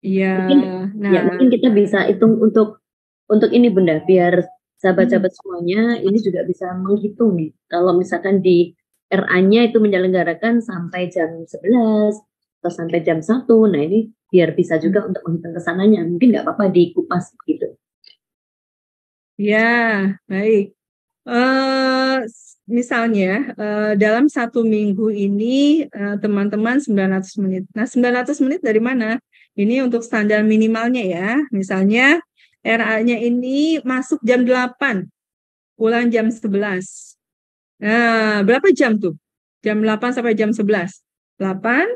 Iya. Mungkin kita bisa hitung untuk ini Bunda, biar sahabat-sahabat semuanya ini juga bisa menghitung nih. Kalau misalkan di RA-nya itu menyelenggarakan sampai jam 11 atau sampai jam 1, nah ini biar bisa juga untuk menghitung kesananya. Mungkin nggak apa-apa dikupas gitu. Ya, baik. Misalnya dalam 1 minggu ini teman-teman 900 menit. Nah, 900 menit dari mana? Ini untuk standar minimalnya ya. Misalnya RA-nya ini masuk jam 8, pulang jam 11. Nah, berapa jam tuh? Jam 8 sampai jam 11. 8,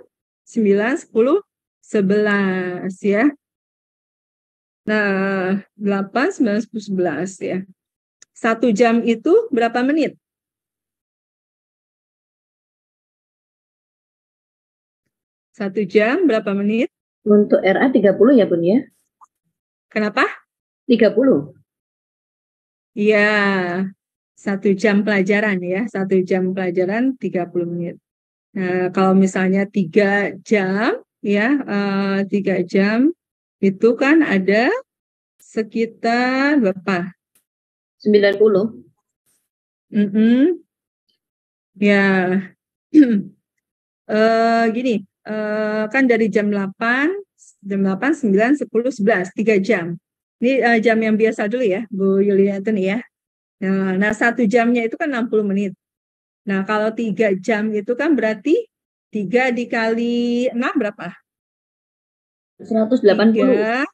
9, 10, 11 ya. Nah, 8, 9, 10, 11 ya. 1 jam itu berapa menit? 1 jam berapa menit? Untuk RA 30 ya Bun ya? Kenapa? 30. Iya. 1 jam pelajaran ya, 1 jam pelajaran 30 menit. Nah, kalau misalnya 3 jam ya, 3 jam itu kan ada sekitar berapa? 90. Ya, gini, kan dari jam 8, 9, 10, 11, 3 jam. Ini jam yang biasa dulu ya, Bu Yulianti ya. Nah, 1 jamnya itu kan 60 menit. Nah, kalau 3 jam itu kan berarti 3 dikali 6 berapa? 180. 3,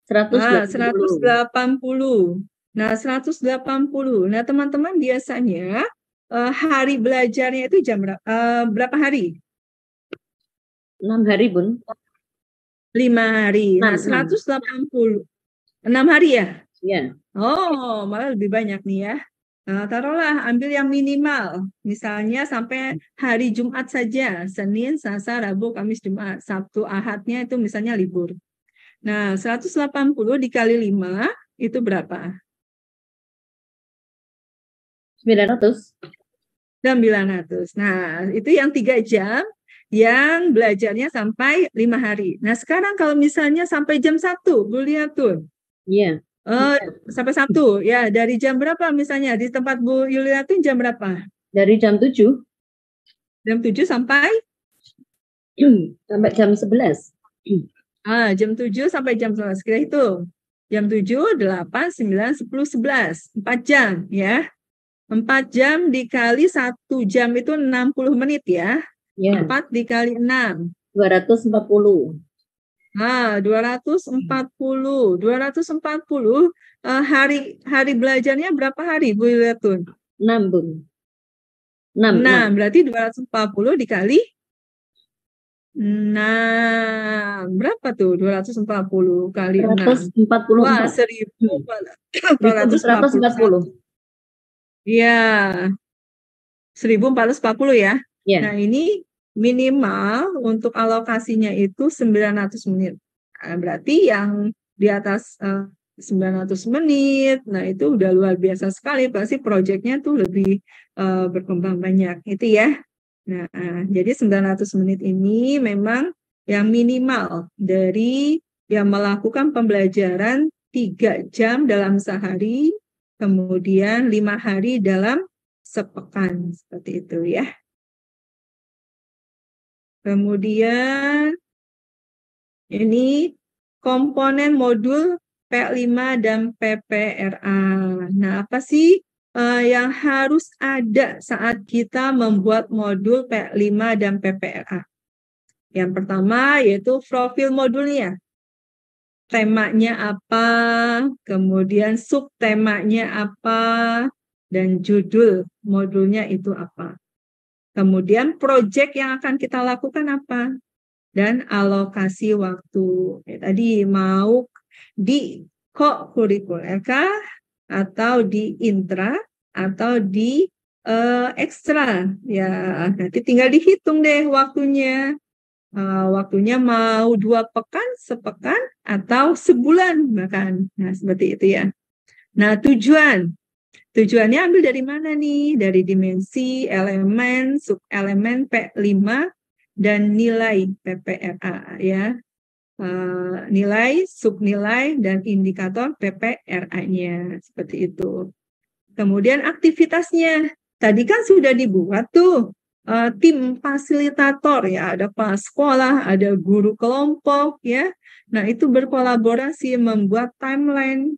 berapa? 180. 180. 180. Nah, 180. Nah, teman-teman biasanya hari belajarnya itu jam berapa hari? 6 hari, Bun. 5 hari. Nah, 6. 180. 6 hari ya? Ya. Oh, malah lebih banyak nih ya. Nah, taruhlah ambil yang minimal. Misalnya sampai hari Jumat saja. Senin, Selasa, Rabu, Kamis, Jumat. Sabtu, Ahadnya itu misalnya libur. Nah, 180 dikali 5 itu berapa? 900. 900. Nah, itu yang 3 jam yang belajarnya sampai 5 hari. Nah, sekarang kalau misalnya sampai jam 1, Bu lihat tuh. Iya. Sampai Sabtu, ya dari jam berapa misalnya? Di tempat Bu Yuliatin jam berapa? Dari jam 7 Jam 7 sampai? sampai jam 11. Jam 7 sampai jam 11. Kira itu. Jam 7, 8, 9, 10, 11. 4 jam ya. 4 jam dikali 1 jam itu 60 menit ya. Ya. 4 dikali 6. 240. 240. 240 hari belajarnya berapa hari Bu Yuliatun? 6, Bun. 6. 6. Berarti 240 dikali 6. Berapa tuh 240 kali 6? 144. Wah, 1441. 1440. Iya, 1440 ya. Ya. Nah, ini minimal untuk alokasinya itu 900 menit. Nah, berarti yang di atas 900 menit, nah itu udah luar biasa sekali. Pasti proyeknya tuh lebih berkembang banyak. Itu ya. Nah, jadi 900 menit ini memang yang minimal dari yang melakukan pembelajaran 3 jam dalam sehari, kemudian 5 hari dalam sepekan, seperti itu ya. Kemudian ini komponen modul P5 dan PPRA. Nah, apa sih yang harus ada saat kita membuat modul P5 dan PPRA? Yang pertama yaitu profil modulnya. Temanya apa, kemudian subtemanya apa, dan judul modulnya itu apa. Kemudian proyek yang akan kita lakukan apa, dan alokasi waktu. Tadi mau di co-kurikuler kah, atau di intra, atau di ekstra. Ya, nanti tinggal dihitung deh waktunya. Waktunya mau 2 pekan, sepekan, atau sebulan bahkan. Nah, seperti itu ya. Nah, tujuannya ambil dari mana nih? Dari dimensi, elemen, subelemen P5, dan nilai PPRA ya. Nilai, subnilai, dan indikator PPRA-nya. Seperti itu. Kemudian aktivitasnya. Tadi kan sudah dibuat tuh. Tim fasilitator ya, ada kepala sekolah, ada guru kelompok ya. Nah, itu berkolaborasi membuat timeline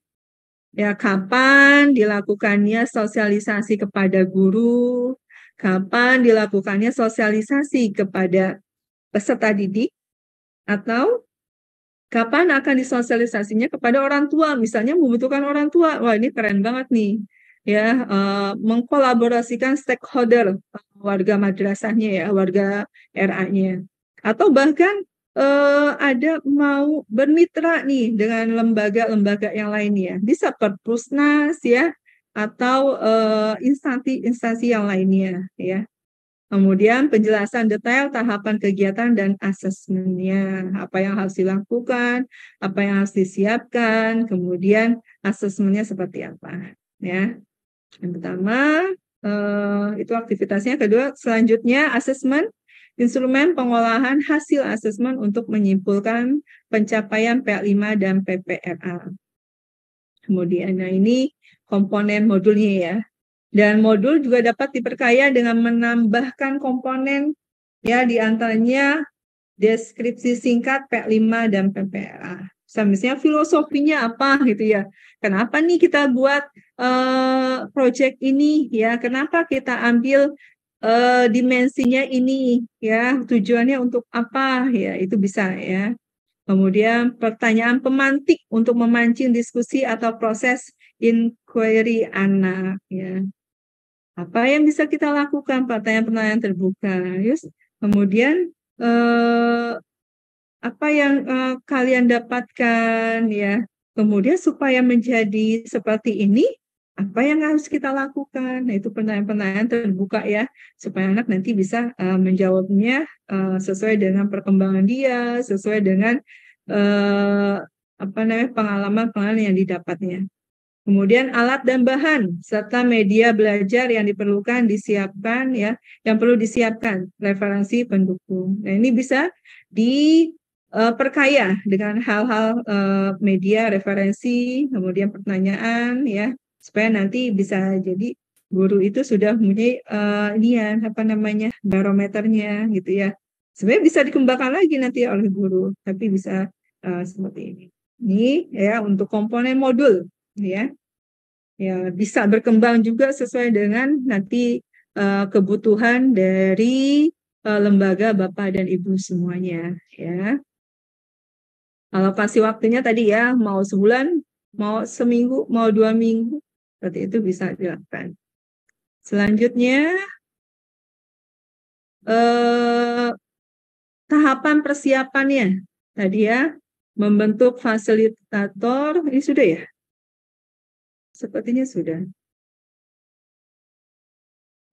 ya, kapan dilakukannya sosialisasi kepada guru, kapan dilakukannya sosialisasi kepada peserta didik, atau kapan akan disosialisasinya kepada orang tua, misalnya membutuhkan orang tua. Wah, ini keren banget nih ya, mengkolaborasikan stakeholder warga madrasahnya ya, warga RA-nya, atau bahkan ada mau bermitra nih dengan lembaga-lembaga yang lainnya, bisa Perpusnas ya, atau instansi yang lainnya ya. Kemudian penjelasan detail tahapan kegiatan dan asesmennya, apa yang harus dilakukan, apa yang harus disiapkan, kemudian asesmennya seperti apa. ya. Yang pertama itu aktivitasnya. Kedua, selanjutnya asesmen, instrumen pengolahan hasil asesmen untuk menyimpulkan pencapaian PA5 dan PPRA. Kemudian, nah ini komponen modulnya ya. Dan modul juga dapat diperkaya dengan menambahkan komponen ya, di antaranya deskripsi singkat PA5 dan PPRA. Misalnya filosofinya apa gitu ya. Kenapa nih kita buat project ini ya? Kenapa kita ambil dimensinya ini ya? Tujuannya untuk apa ya? Itu bisa ya. Kemudian pertanyaan pemantik untuk memancing diskusi atau proses inquiry anak ya. Apa yang bisa kita lakukan? Pertanyaan-pertanyaan terbuka. Yes. Kemudian apa yang kalian dapatkan ya. Kemudian supaya menjadi seperti ini, apa yang harus kita lakukan? Nah, itu pertanyaan-pertanyaan terbuka ya, supaya anak nanti bisa menjawabnya sesuai dengan perkembangan dia, sesuai dengan pengalaman-pengalaman yang didapatnya. Kemudian alat dan bahan serta media belajar yang diperlukan disiapkan ya, yang perlu disiapkan, referensi pendukung. Nah, ini bisa diperkaya dengan hal-hal media, referensi, kemudian pertanyaan ya, supaya nanti bisa jadi guru itu sudah mempunyai barometernya gitu ya. Sebenarnya bisa dikembangkan lagi nanti oleh guru, tapi bisa seperti ini. Ini ya untuk komponen modul. Ya, bisa berkembang juga sesuai dengan nanti kebutuhan dari lembaga Bapak dan Ibu semuanya ya. Alokasi waktunya tadi ya, mau sebulan, mau seminggu, mau 2 minggu, seperti itu bisa dilakukan. Selanjutnya tahapan persiapannya tadi ya, membentuk fasilitator, ini sudah ya? Sepertinya sudah.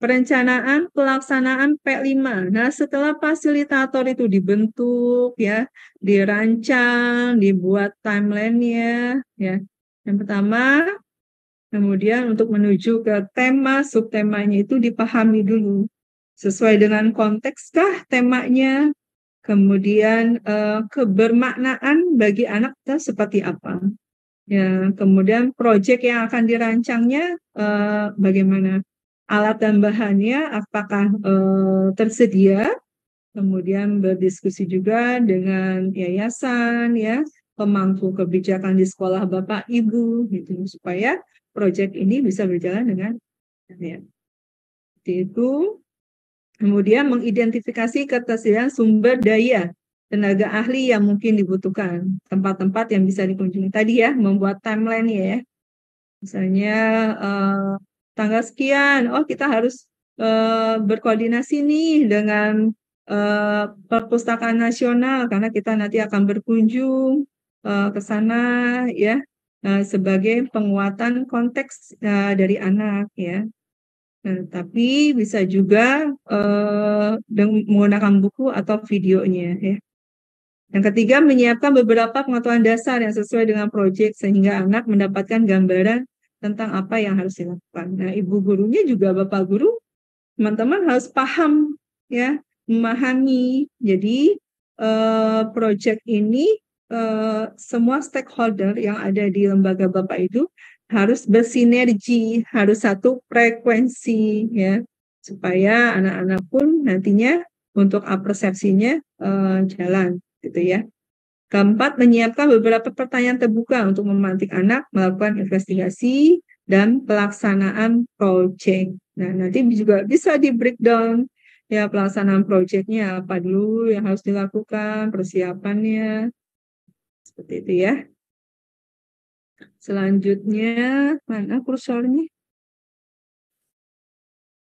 Perencanaan pelaksanaan P5. Nah, setelah fasilitator itu dibentuk ya, dirancang, dibuat timeline-nya ya. Yang pertama, kemudian untuk menuju ke tema, subtemanya itu dipahami dulu. Sesuai dengan kontekskah temanya, kemudian kebermaknaan bagi anak kita seperti apa. Ya, kemudian proyek yang akan dirancangnya bagaimana, alat dan bahannya apakah tersedia, kemudian berdiskusi juga dengan yayasan ya, pemangku kebijakan di sekolah Bapak Ibu gitu, supaya proyek ini bisa berjalan dengan ya. Itu kemudian mengidentifikasi ketersediaan sumber daya tenaga ahli yang mungkin dibutuhkan, tempat-tempat yang bisa dikunjungi. Tadi ya, membuat timeline ya. Misalnya tanggal sekian, kita harus berkoordinasi nih dengan Perpustakaan Nasional, karena kita nanti akan berkunjung ke sana ya, sebagai penguatan konteks dari anak ya. Nah, tapi bisa juga menggunakan buku atau videonya ya. Yang ketiga, menyiapkan beberapa pengetahuan dasar yang sesuai dengan proyek sehingga anak mendapatkan gambaran tentang apa yang harus dilakukan. Nah, ibu gurunya juga Bapak guru, teman-teman harus paham ya, memahami. Jadi proyek ini semua stakeholder yang ada di lembaga Bapak itu harus bersinergi, harus satu frekuensi ya, supaya anak-anak pun nantinya untuk persepsinya jalan gitu ya. Keempat, menyiapkan beberapa pertanyaan terbuka untuk memantik anak melakukan investigasi dan pelaksanaan proyek. Nah, nanti juga bisa di breakdown ya, pelaksanaan proyeknya apa dulu yang harus dilakukan, persiapannya, seperti itu ya. Selanjutnya, mana kursornya?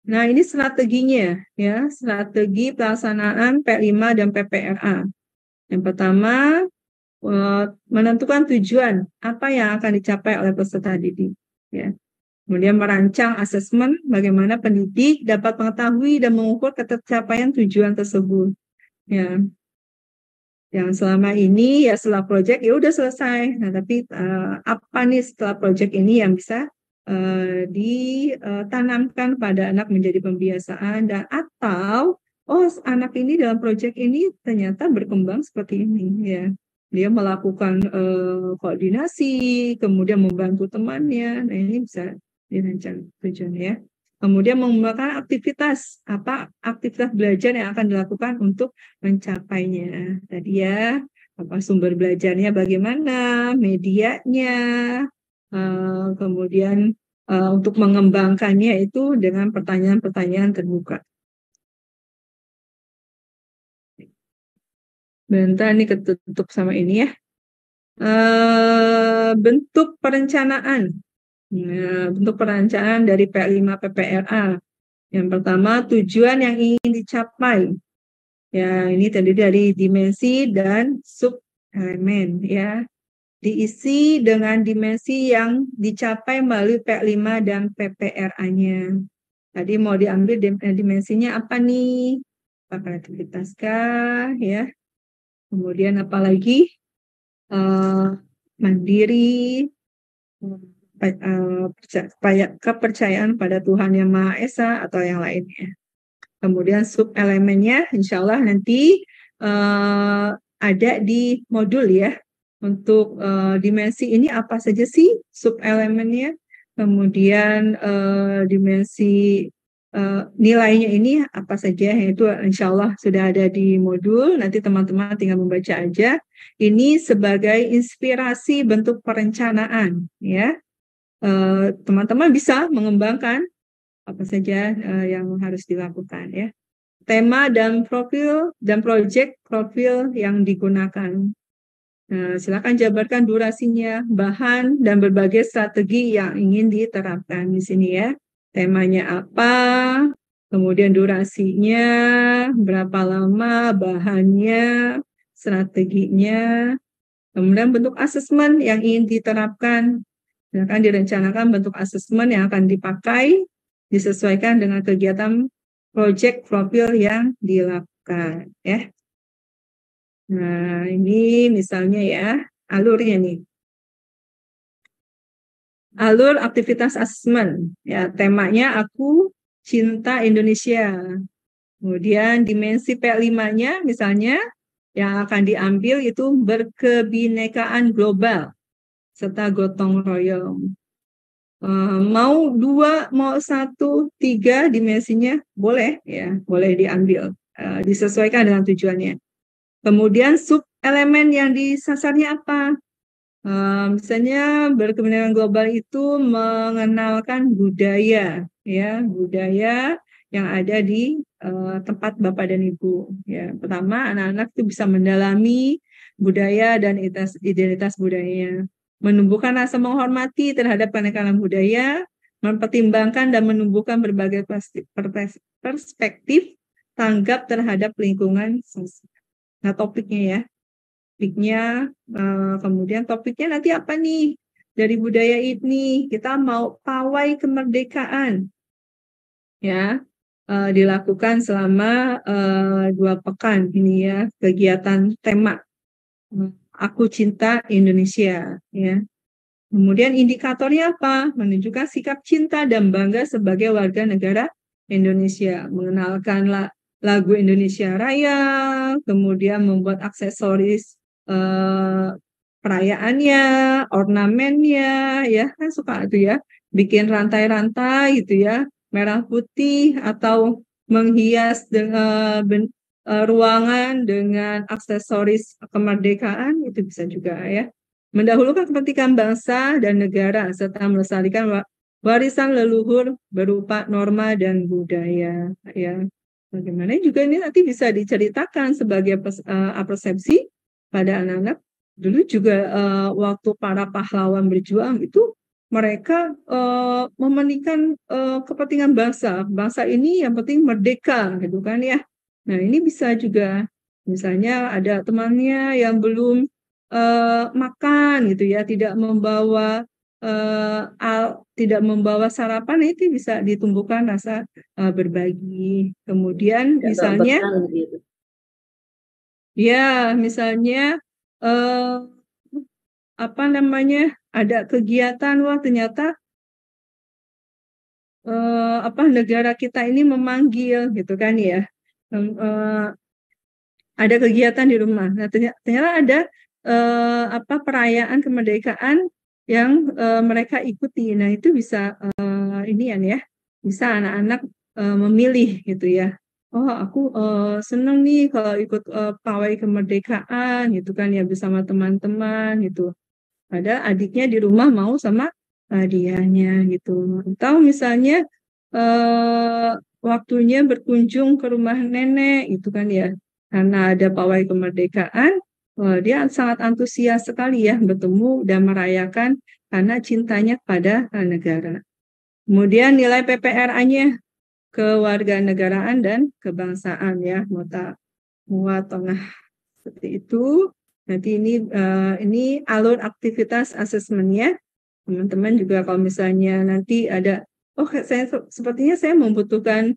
Nah, ini strateginya ya, strategi pelaksanaan P5 dan PPRA. Yang pertama, menentukan tujuan apa yang akan dicapai oleh peserta didik ya. Kemudian merancang asesmen bagaimana pendidik dapat mengetahui dan mengukur tercapaian tujuan tersebut ya. Yang selama ini ya setelah proyek ya udah selesai. Nah, tapi apa nih setelah proyek ini yang bisa ditanamkan pada anak menjadi pembiasaan, dan atau anak ini dalam proyek ini ternyata berkembang seperti ini ya. Dia melakukan koordinasi, kemudian membantu temannya. Nah, ini bisa dirancang tujuannya ya. Kemudian mengembangkan aktivitas belajar yang akan dilakukan untuk mencapainya. Tadi ya, sumber belajarnya bagaimana, medianya, kemudian untuk mengembangkannya itu dengan pertanyaan-pertanyaan terbuka. Bentar, ini ketutup sama ini ya. Bentuk perencanaan. Nah, bentuk perencanaan dari P5 PPRA. Yang pertama, tujuan yang ingin dicapai. Ya, ini terdiri dari dimensi dan sub elemen ya. Diisi dengan dimensi yang dicapai melalui P5 dan PPRA-nya. Tadi mau diambil dimensinya apa nih? Kreativitas kah ya? Kemudian apalagi mandiri, kepercayaan pada Tuhan Yang Maha Esa atau yang lainnya. Kemudian sub elemennya insya Allah nanti ada di modul ya. Untuk dimensi ini apa saja sih sub elemennya? Kemudian dimensi nilainya ini apa saja, itu insya Allah sudah ada di modul, nanti teman-teman tinggal membaca aja. Ini sebagai inspirasi bentuk perencanaan ya. Teman-teman bisa mengembangkan apa saja yang harus dilakukan ya. Tema dan profil dan proyek profil yang digunakan. Silakan jabarkan durasinya, bahan, dan berbagai strategi yang ingin diterapkan di sini ya. Temanya apa, kemudian durasinya, berapa lama, bahannya, strateginya, kemudian bentuk asesmen yang ingin diterapkan. Silakan direncanakan bentuk asesmen yang akan dipakai, disesuaikan dengan kegiatan proyek profil yang dilakukan ya. Nah, ini misalnya ya, alurnya nih. Alur aktivitas asesmen. Ya, temanya Aku Cinta Indonesia. Kemudian dimensi P5-nya misalnya yang akan diambil itu berkebinekaan global serta gotong royong. Mau 2, mau 1, 3 dimensinya boleh ya, boleh diambil. Disesuaikan dengan tujuannya. Kemudian sub elemen yang disasarnya apa? Misalnya berkebinekaan global itu mengenalkan budaya, ya budaya yang ada di tempat Bapak dan Ibu. Ya, pertama anak-anak itu bisa mendalami budaya dan identitas budayanya, menumbuhkan rasa menghormati terhadap keanekaragaman budaya, mempertimbangkan dan menumbuhkan berbagai perspektif tanggap terhadap lingkungan sosial. Nah, topiknya ya. Kemudian topiknya nanti apa nih? Dari budaya ini kita mau pawai kemerdekaan ya, dilakukan selama 2 pekan ini ya, kegiatan tema Aku Cinta Indonesia ya. Kemudian indikatornya apa? Menunjukkan sikap cinta dan bangga sebagai warga negara Indonesia, mengenalkan lagu Indonesia Raya, kemudian membuat aksesoris perayaannya, ornamennya, ya kan suka itu ya, bikin rantai-rantai gitu ya, merah putih atau menghias dengan ruangan dengan aksesoris kemerdekaan, itu bisa juga ya. Mendahulukan kepentingan bangsa dan negara serta melestarikan warisan leluhur berupa norma dan budaya ya. Bagaimana juga ini nanti bisa diceritakan sebagai persepsi pada anak-anak. Dulu juga waktu para pahlawan berjuang itu mereka mementingkan kepentingan bangsa. Bangsa ini yang penting merdeka gitu kan ya. Nah, ini bisa juga misalnya ada temannya yang belum makan gitu ya, tidak membawa sarapan, itu bisa ditumbuhkan rasa berbagi. Kemudian misalnya gitu. ya misalnya ada kegiatan, wah ternyata negara kita ini memanggil gitu kan ya. Ada kegiatan di rumah. Nah, ternyata ada perayaan kemerdekaan yang mereka ikuti. Nah, itu bisa bisa anak-anak memilih gitu ya. Oh, aku seneng nih kalau ikut pawai kemerdekaan gitu kan ya bersama teman-teman gitu. Padahal adiknya di rumah mau sama hadiahnya gitu. Atau misalnya waktunya berkunjung ke rumah nenek gitu kan ya. Karena ada pawai kemerdekaan, dia sangat antusias sekali ya bertemu dan merayakan karena cintanya pada negara. Kemudian nilai PPRA-nya kewarganegaraan dan kebangsaan ya, muatanah seperti itu. Nanti ini alur aktivitas asesmennya. Teman-teman juga kalau misalnya nanti ada, sepertinya saya membutuhkan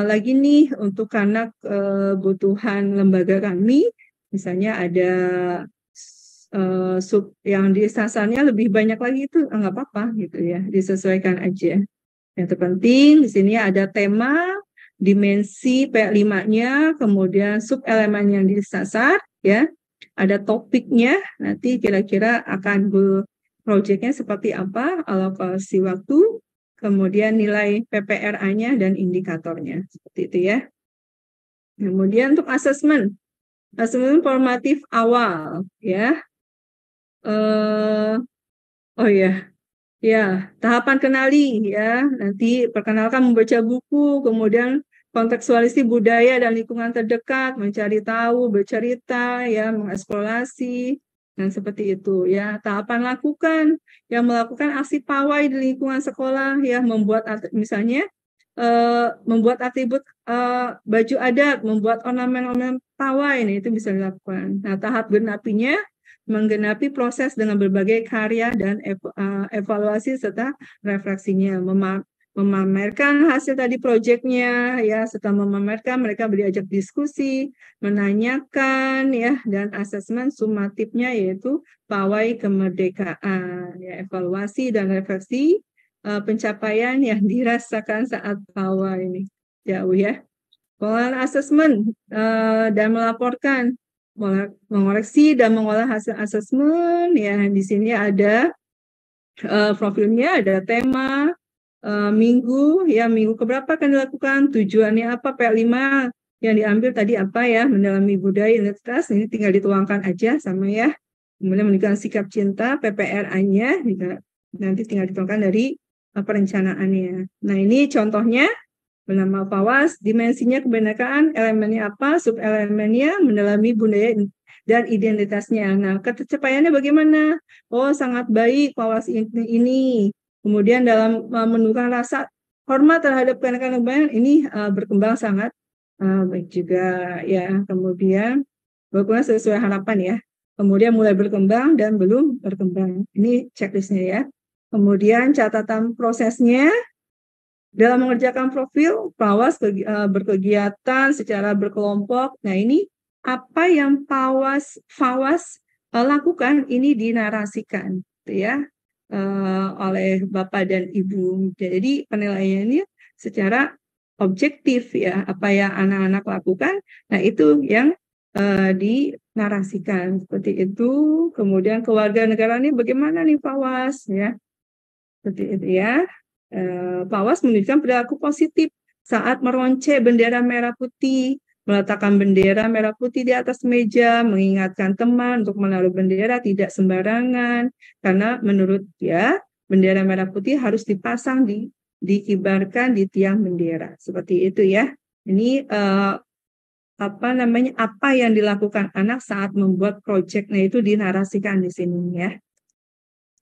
lagi nih untuk karena kebutuhan lembaga kami, misalnya ada sub yang disasarnya lebih banyak lagi itu nggak apa-apa gitu ya, disesuaikan aja. Yang terpenting di sini ada tema, dimensi P5-nya, kemudian sub elemen yang disasar ya. Ada topiknya, nanti kira-kira akan proyeknya seperti apa, alokasi waktu, kemudian nilai PPRA-nya dan indikatornya. Seperti itu ya. Kemudian untuk asesmen formatif awal ya. Oh ya, ya, tahapan kenali ya. Nanti perkenalkan membaca buku, kemudian kontekstualisasi budaya dan lingkungan terdekat, mencari tahu, bercerita, ya, mengeksplorasi, dan seperti itu ya. Tahapan lakukan, yang melakukan aksi pawai di lingkungan sekolah, ya, misalnya membuat atribut baju adat, membuat ornamen-ornamen pawai, ini itu bisa dilakukan. Nah, tahap genapinya menggenapi proses dengan berbagai karya dan evaluasi serta refleksinya, memamerkan hasil tadi proyeknya ya, setelah memamerkan mereka diajak diskusi, menanyakan ya, dan asesmen sumatifnya yaitu pawai kemerdekaan ya, evaluasi dan refleksi pencapaian yang dirasakan saat pawai ini jauh ya. Pengolahan asesmen dan melaporkan, mengoreksi dan mengolah hasil asesmen ya. Di sini ada profilnya, ada tema, minggu ya, minggu keberapa akan dilakukan, tujuannya apa, P5 yang diambil tadi apa ya, mendalami budaya identitas, ini tinggal dituangkan aja sama ya. Kemudian menunjukkan sikap cinta, PPRA-nya nanti tinggal dituangkan dari perencanaannya. Nah, ini contohnya bernama PAWAS, dimensinya kebenekaan, elemennya apa, subelemennya mendalami budaya dan identitasnya. Nah, tercapaiannya bagaimana? Oh, sangat baik PAWAS ini. Kemudian dalam menunjukkan rasa hormat terhadap kebenekaan ini berkembang sangat baik juga ya. Kemudian berkembang sesuai harapan ya. Kemudian mulai berkembang dan belum berkembang. Ini checklistnya ya. Kemudian catatan prosesnya. Dalam mengerjakan profil, PAWAS berkegiatan secara berkelompok. Nah, ini apa yang FAWAS lakukan ini dinarasikan ya oleh Bapak dan Ibu. Jadi penilaiannya secara objektif ya, apa yang anak-anak lakukan. Nah, itu yang dinarasikan seperti itu. Kemudian kewarganegaraan ini bagaimana nih FAWAS ya? Seperti itu ya. PAWAS menunjukkan perilaku positif saat meronce bendera merah putih, meletakkan bendera merah putih di atas meja, mengingatkan teman untuk menaruh bendera tidak sembarangan, karena menurut dia bendera merah putih harus dipasang dikibarkan di tiang bendera, seperti itu ya. Ini apa yang dilakukan anak saat membuat proyeknya itu dinarasikan di sini ya.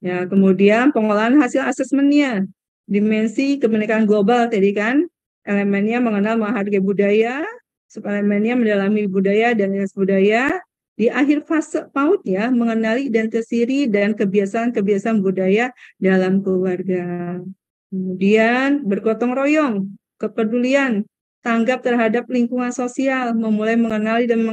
Ya, kemudian pengolahan hasil asesmennya. Dimensi kebinekaan global tadi kan, elemennya mengenal menghargai budaya, subelemennya mendalami budaya dan identitas budaya. Di akhir fase PAUD ya, mengenali identitas diri dan kebiasaan-kebiasaan budaya dalam keluarga. Kemudian bergotong royong, kepedulian, tanggap terhadap lingkungan sosial, memulai mengenali dan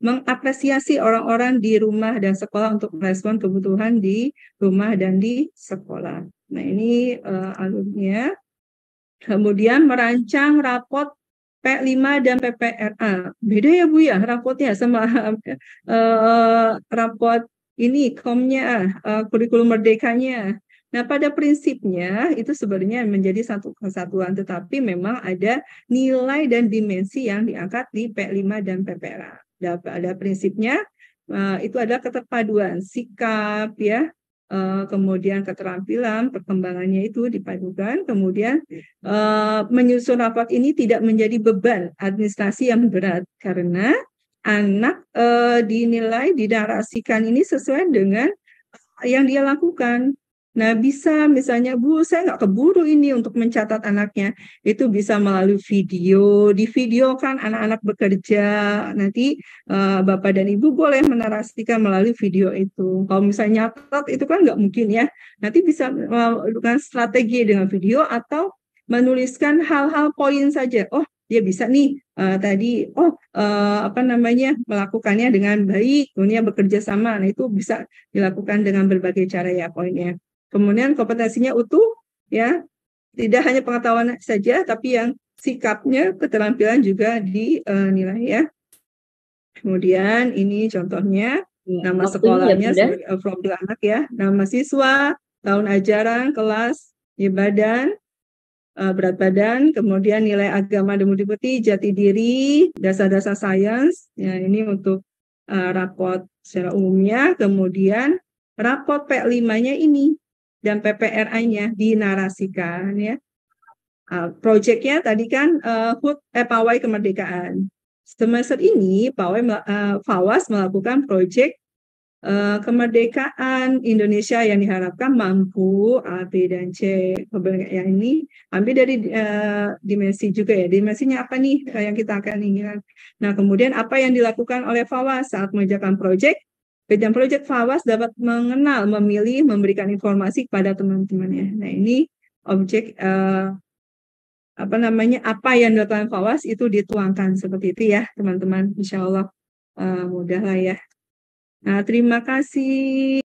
mengapresiasi orang-orang di rumah dan sekolah untuk merespon kebutuhan di rumah dan di sekolah. Nah, ini alurnya. Kemudian merancang rapot P5 dan PPRA. Beda ya Bu ya rapotnya sama rapot ini komnya, kurikulum merdekanya. Nah, pada prinsipnya itu sebenarnya menjadi satu kesatuan, tetapi memang ada nilai dan dimensi yang diangkat di P5 dan PPRA. Ada prinsipnya itu adalah keterpaduan sikap ya, kemudian keterampilan, perkembangannya itu dipadukan, kemudian menyusun raport ini tidak menjadi beban administrasi yang berat karena anak dinilai dinarasikan ini sesuai dengan yang dia lakukan. Nah, bisa misalnya, Bu, saya nggak keburu ini untuk mencatat anaknya. Itu bisa melalui video, divideokan anak-anak bekerja. Nanti Bapak dan Ibu boleh menarasikan melalui video itu. Kalau misalnya nyatat, itu kan nggak mungkin ya. Nanti bisa melakukan strategi dengan video atau menuliskan hal-hal poin saja. Oh, dia bisa nih tadi melakukannya dengan baik, kemudian bekerja sama. Nah, itu bisa dilakukan dengan berbagai cara ya poinnya. Kemudian kompetensinya utuh ya, tidak hanya pengetahuan saja tapi yang sikapnya, keterampilan juga dinilai ya. Kemudian ini contohnya nama sekolahnya from the anak ya, nama siswa, tahun ajaran, kelas, badan, berat badan, kemudian nilai agama dan budi pekerti, jati diri, dasar-dasar sains. Ya, ini untuk raport secara umumnya. Kemudian raport P5-nya ini dan PPRA-nya dinarasikan ya. Proyeknya tadi kan pawai kemerdekaan. Semester ini FAWAS melakukan proyek kemerdekaan Indonesia yang diharapkan mampu A, B, dan C. Yang ini ambil dari dimensi juga ya. Dimensinya apa nih yang kita akan inginkan. Nah, kemudian apa yang dilakukan oleh FAWAS saat mengerjakan proyek? Bidang proyek FAWAS dapat mengenal, memilih, memberikan informasi kepada teman-temannya. Nah, ini objek apa yang dilakukan FAWAS itu dituangkan seperti itu ya, teman-teman. Insya Allah mudah lah ya. Nah, terima kasih.